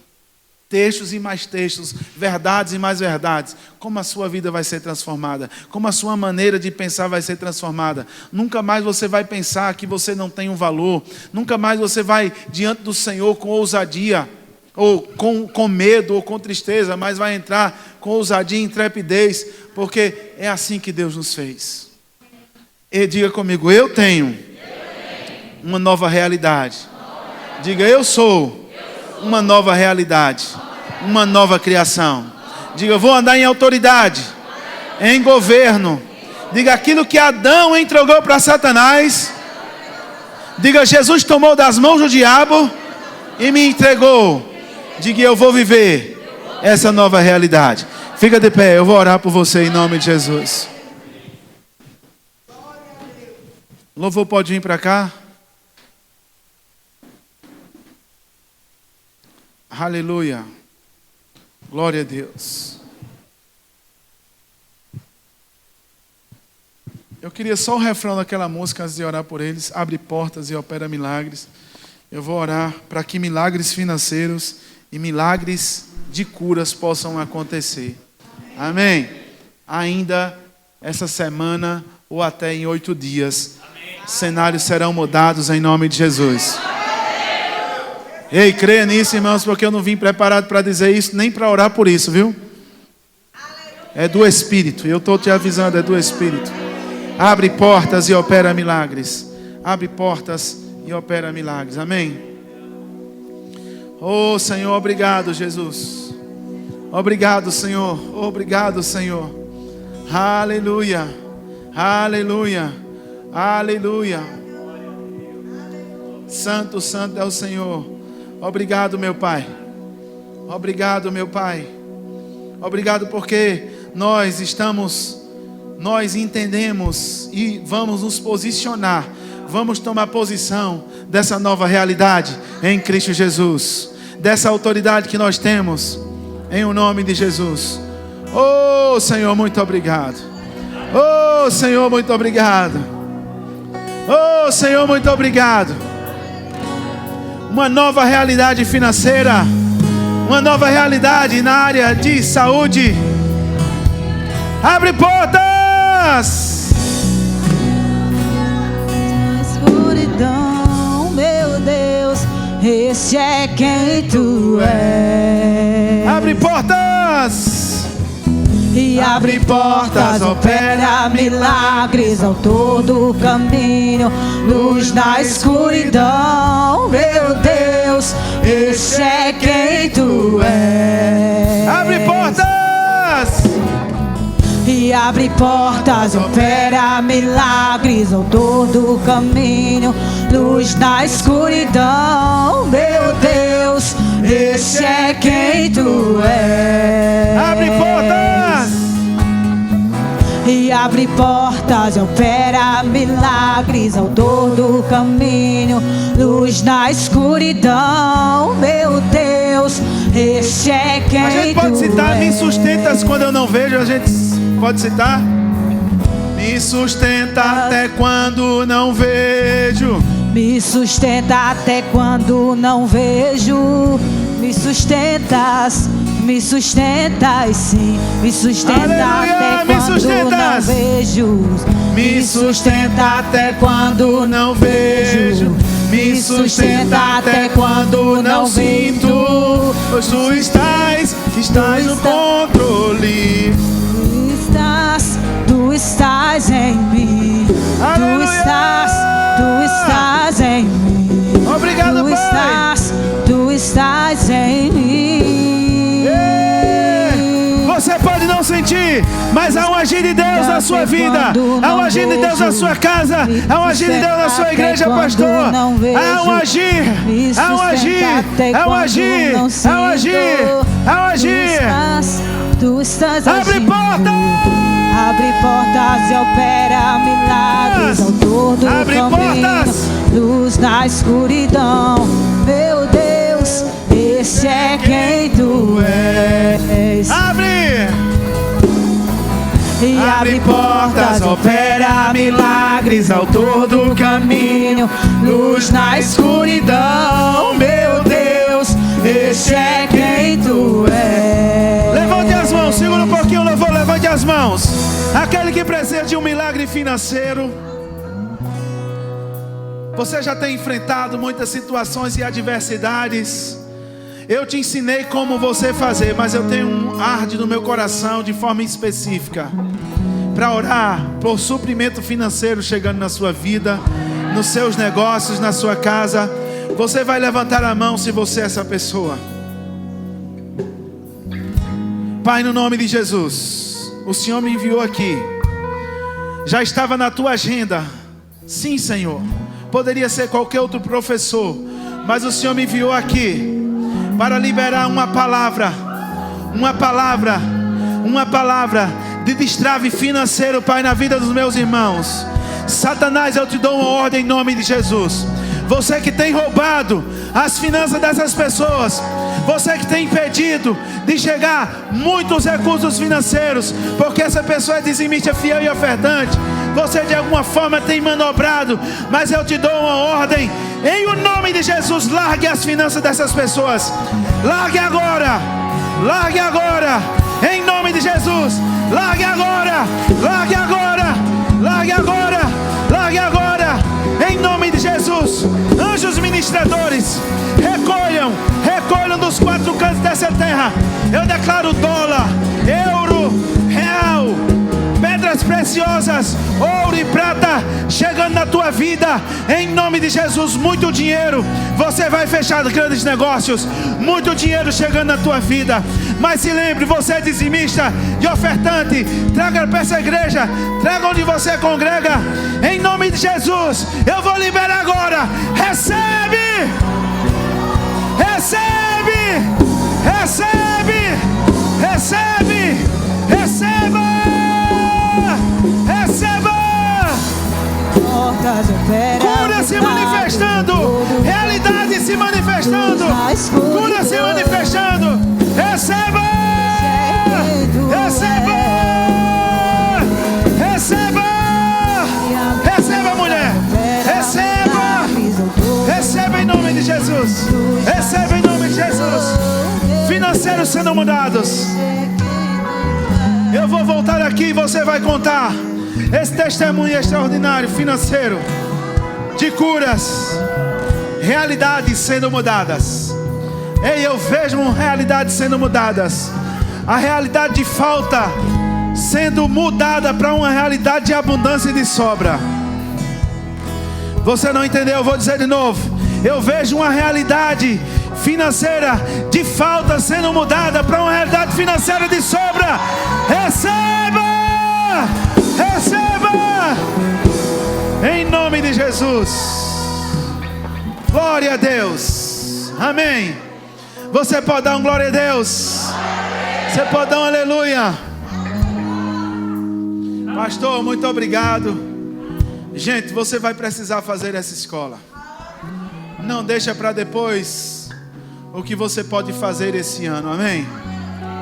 Textos e mais textos, verdades e mais verdades. Como a sua vida vai ser transformada. Como a sua maneira de pensar vai ser transformada. Nunca mais você vai pensar que você não tem um valor. Nunca mais você vai diante do Senhor com ousadia, ou com medo, ou com tristeza, mas vai entrar com ousadia e intrepidez, porque é assim que Deus nos fez. E diga comigo: eu tenho uma nova realidade. Diga: eu sou uma nova realidade, uma nova criação. Diga: vou andar em autoridade, em governo. Diga: aquilo que Adão entregou para Satanás. Diga: Jesus tomou das mãos do diabo e me entregou. Diga: eu vou viver essa nova realidade. Fica de pé, eu vou orar por você em nome de Jesus. O louvor pode vir para cá. Aleluia. Glória a Deus. Eu queria só o refrão daquela música antes de orar por eles. Abre portas e opera milagres. Eu vou orar para que milagres financeiros e milagres de curas possam acontecer. Amém. Ainda essa semana ou até em 8 dias. Cenários serão mudados em nome de Jesus. Ei, creia nisso, irmãos, porque eu não vim preparado para dizer isso, nem para orar por isso, viu? É do Espírito, eu estou te avisando, é do Espírito. Abre portas e opera milagres. Abre portas e opera milagres, amém? Oh, Senhor, obrigado, Jesus. Obrigado, Senhor, obrigado, Senhor. Aleluia, aleluia, aleluia. Santo, santo é o Senhor. Obrigado, meu Pai. Obrigado, meu Pai. Obrigado porque nós entendemos e vamos nos posicionar. Vamos tomar posição dessa nova realidade em Cristo Jesus. Dessa autoridade que nós temos em o nome de Jesus. Oh, Senhor, muito obrigado. Oh, Senhor, muito obrigado. Oh, Senhor, muito obrigado. Uma nova realidade financeira, uma nova realidade na área de saúde. Abre portas. Escuridão, meu Deus, esse é quem tu és. Abre portas. E abre portas, opera opera milagres ao todo o caminho, luz na escuridão, meu Deus, esse é quem tu és. Abre portas! E abre portas, opera milagres ao todo o caminho, luz na escuridão, meu Deus, esse é quem tu és. Abre portas! E abre portas, opera milagres ao todo o caminho, luz na escuridão, meu Deus, esse é quem tu és. A gente pode citar, me sustentas quando eu não vejo, a gente pode citar? Me sustenta até quando não vejo. Me sustenta até quando não vejo. Me sustentas sim. Me sustenta Aleluia, até quando não vejo. Me sustenta até quando não vejo. Me sustenta até quando não sinto. Pois tu estás no controle. Tu estás em mim. Aleluia. Tu estás em mim. Obrigado, Pai. Tu estás em mim. Você pode não sentir, mas há um agir de Deus na sua vida. Há um agir de Deus na sua casa. Há um agir de Deus na sua igreja, pastor. Há um agir. Há um agir. Há um agir. Há um agir. Há um agir. Tu estás Abre portas! Abre portas e opera milagres ao todo o Abre caminho, portas! luz na escuridão, meu Deus, esse é quem tu és. Abre! E abre portas, opera milagres ao todo o caminho, luz na escuridão, meu Deus, esse é quem tu és. Levante as mãos, segura um pouquinho o louvor, levante as mãos. Aquele que precisa de um milagre financeiro. Você já tem enfrentado muitas situações e adversidades. Eu te ensinei como você fazer, mas eu tenho um arde no meu coração de forma específica para orar por suprimento financeiro chegando na sua vida, nos seus negócios, na sua casa. Você vai levantar a mão se você é essa pessoa. Pai, no nome de Jesus, o Senhor me enviou aqui. Já estava na tua agenda. Sim, Senhor. Poderia ser qualquer outro professor, mas o Senhor me enviou aqui para liberar uma palavra de destrave financeiro, Pai, na vida dos meus irmãos. Satanás, eu te dou uma ordem em nome de Jesus. Você que tem roubado as finanças dessas pessoas, você que tem impedido de chegar muitos recursos financeiros, porque essa pessoa é dizimista, fiel e ofertante, você de alguma forma tem manobrado, mas eu te dou uma ordem, em o nome de Jesus, largue as finanças dessas pessoas, largue agora, em nome de Jesus, largue agora, em nome de Jesus. Anjos ministradores, recolham dos quatro cantos dessa terra. Eu declaro dólar, euro, real, pedras preciosas, ouro e prata chegando na tua vida, em nome de Jesus. Muito dinheiro, você vai fechar grandes negócios, muito dinheiro chegando na tua vida. Mas se lembre, você é dizimista e ofertante, traga para essa igreja, traga onde você congrega, em nome de Jesus. Eu vou liberar agora. Recebe, cura se manifestando, realidade se manifestando, cura se manifestando. Receba, mulher, receba em nome de Jesus, receba em nome de Jesus. Financeiros sendo mudados. Eu vou voltar aqui e você vai contar esse testemunho extraordinário financeiro, de curas, realidades sendo mudadas. Ei, eu vejo realidades sendo mudadas. A realidade de falta sendo mudada para uma realidade de abundância e de sobra. Você não entendeu? Eu vou dizer de novo. Eu vejo uma realidade financeira de falta sendo mudada para uma realidade financeira de sobra. Receba! Receba! Em nome de Jesus. Glória a Deus. Amém. Você pode dar um glória a Deus. Você pode dar um aleluia. Pastor, muito obrigado. Gente, você vai precisar fazer essa escola. Não deixa para depois o que você pode fazer esse ano. Amém.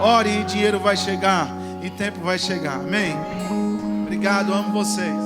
Ore e dinheiro vai chegar. E tempo vai chegar. Amém. Obrigado, amo vocês.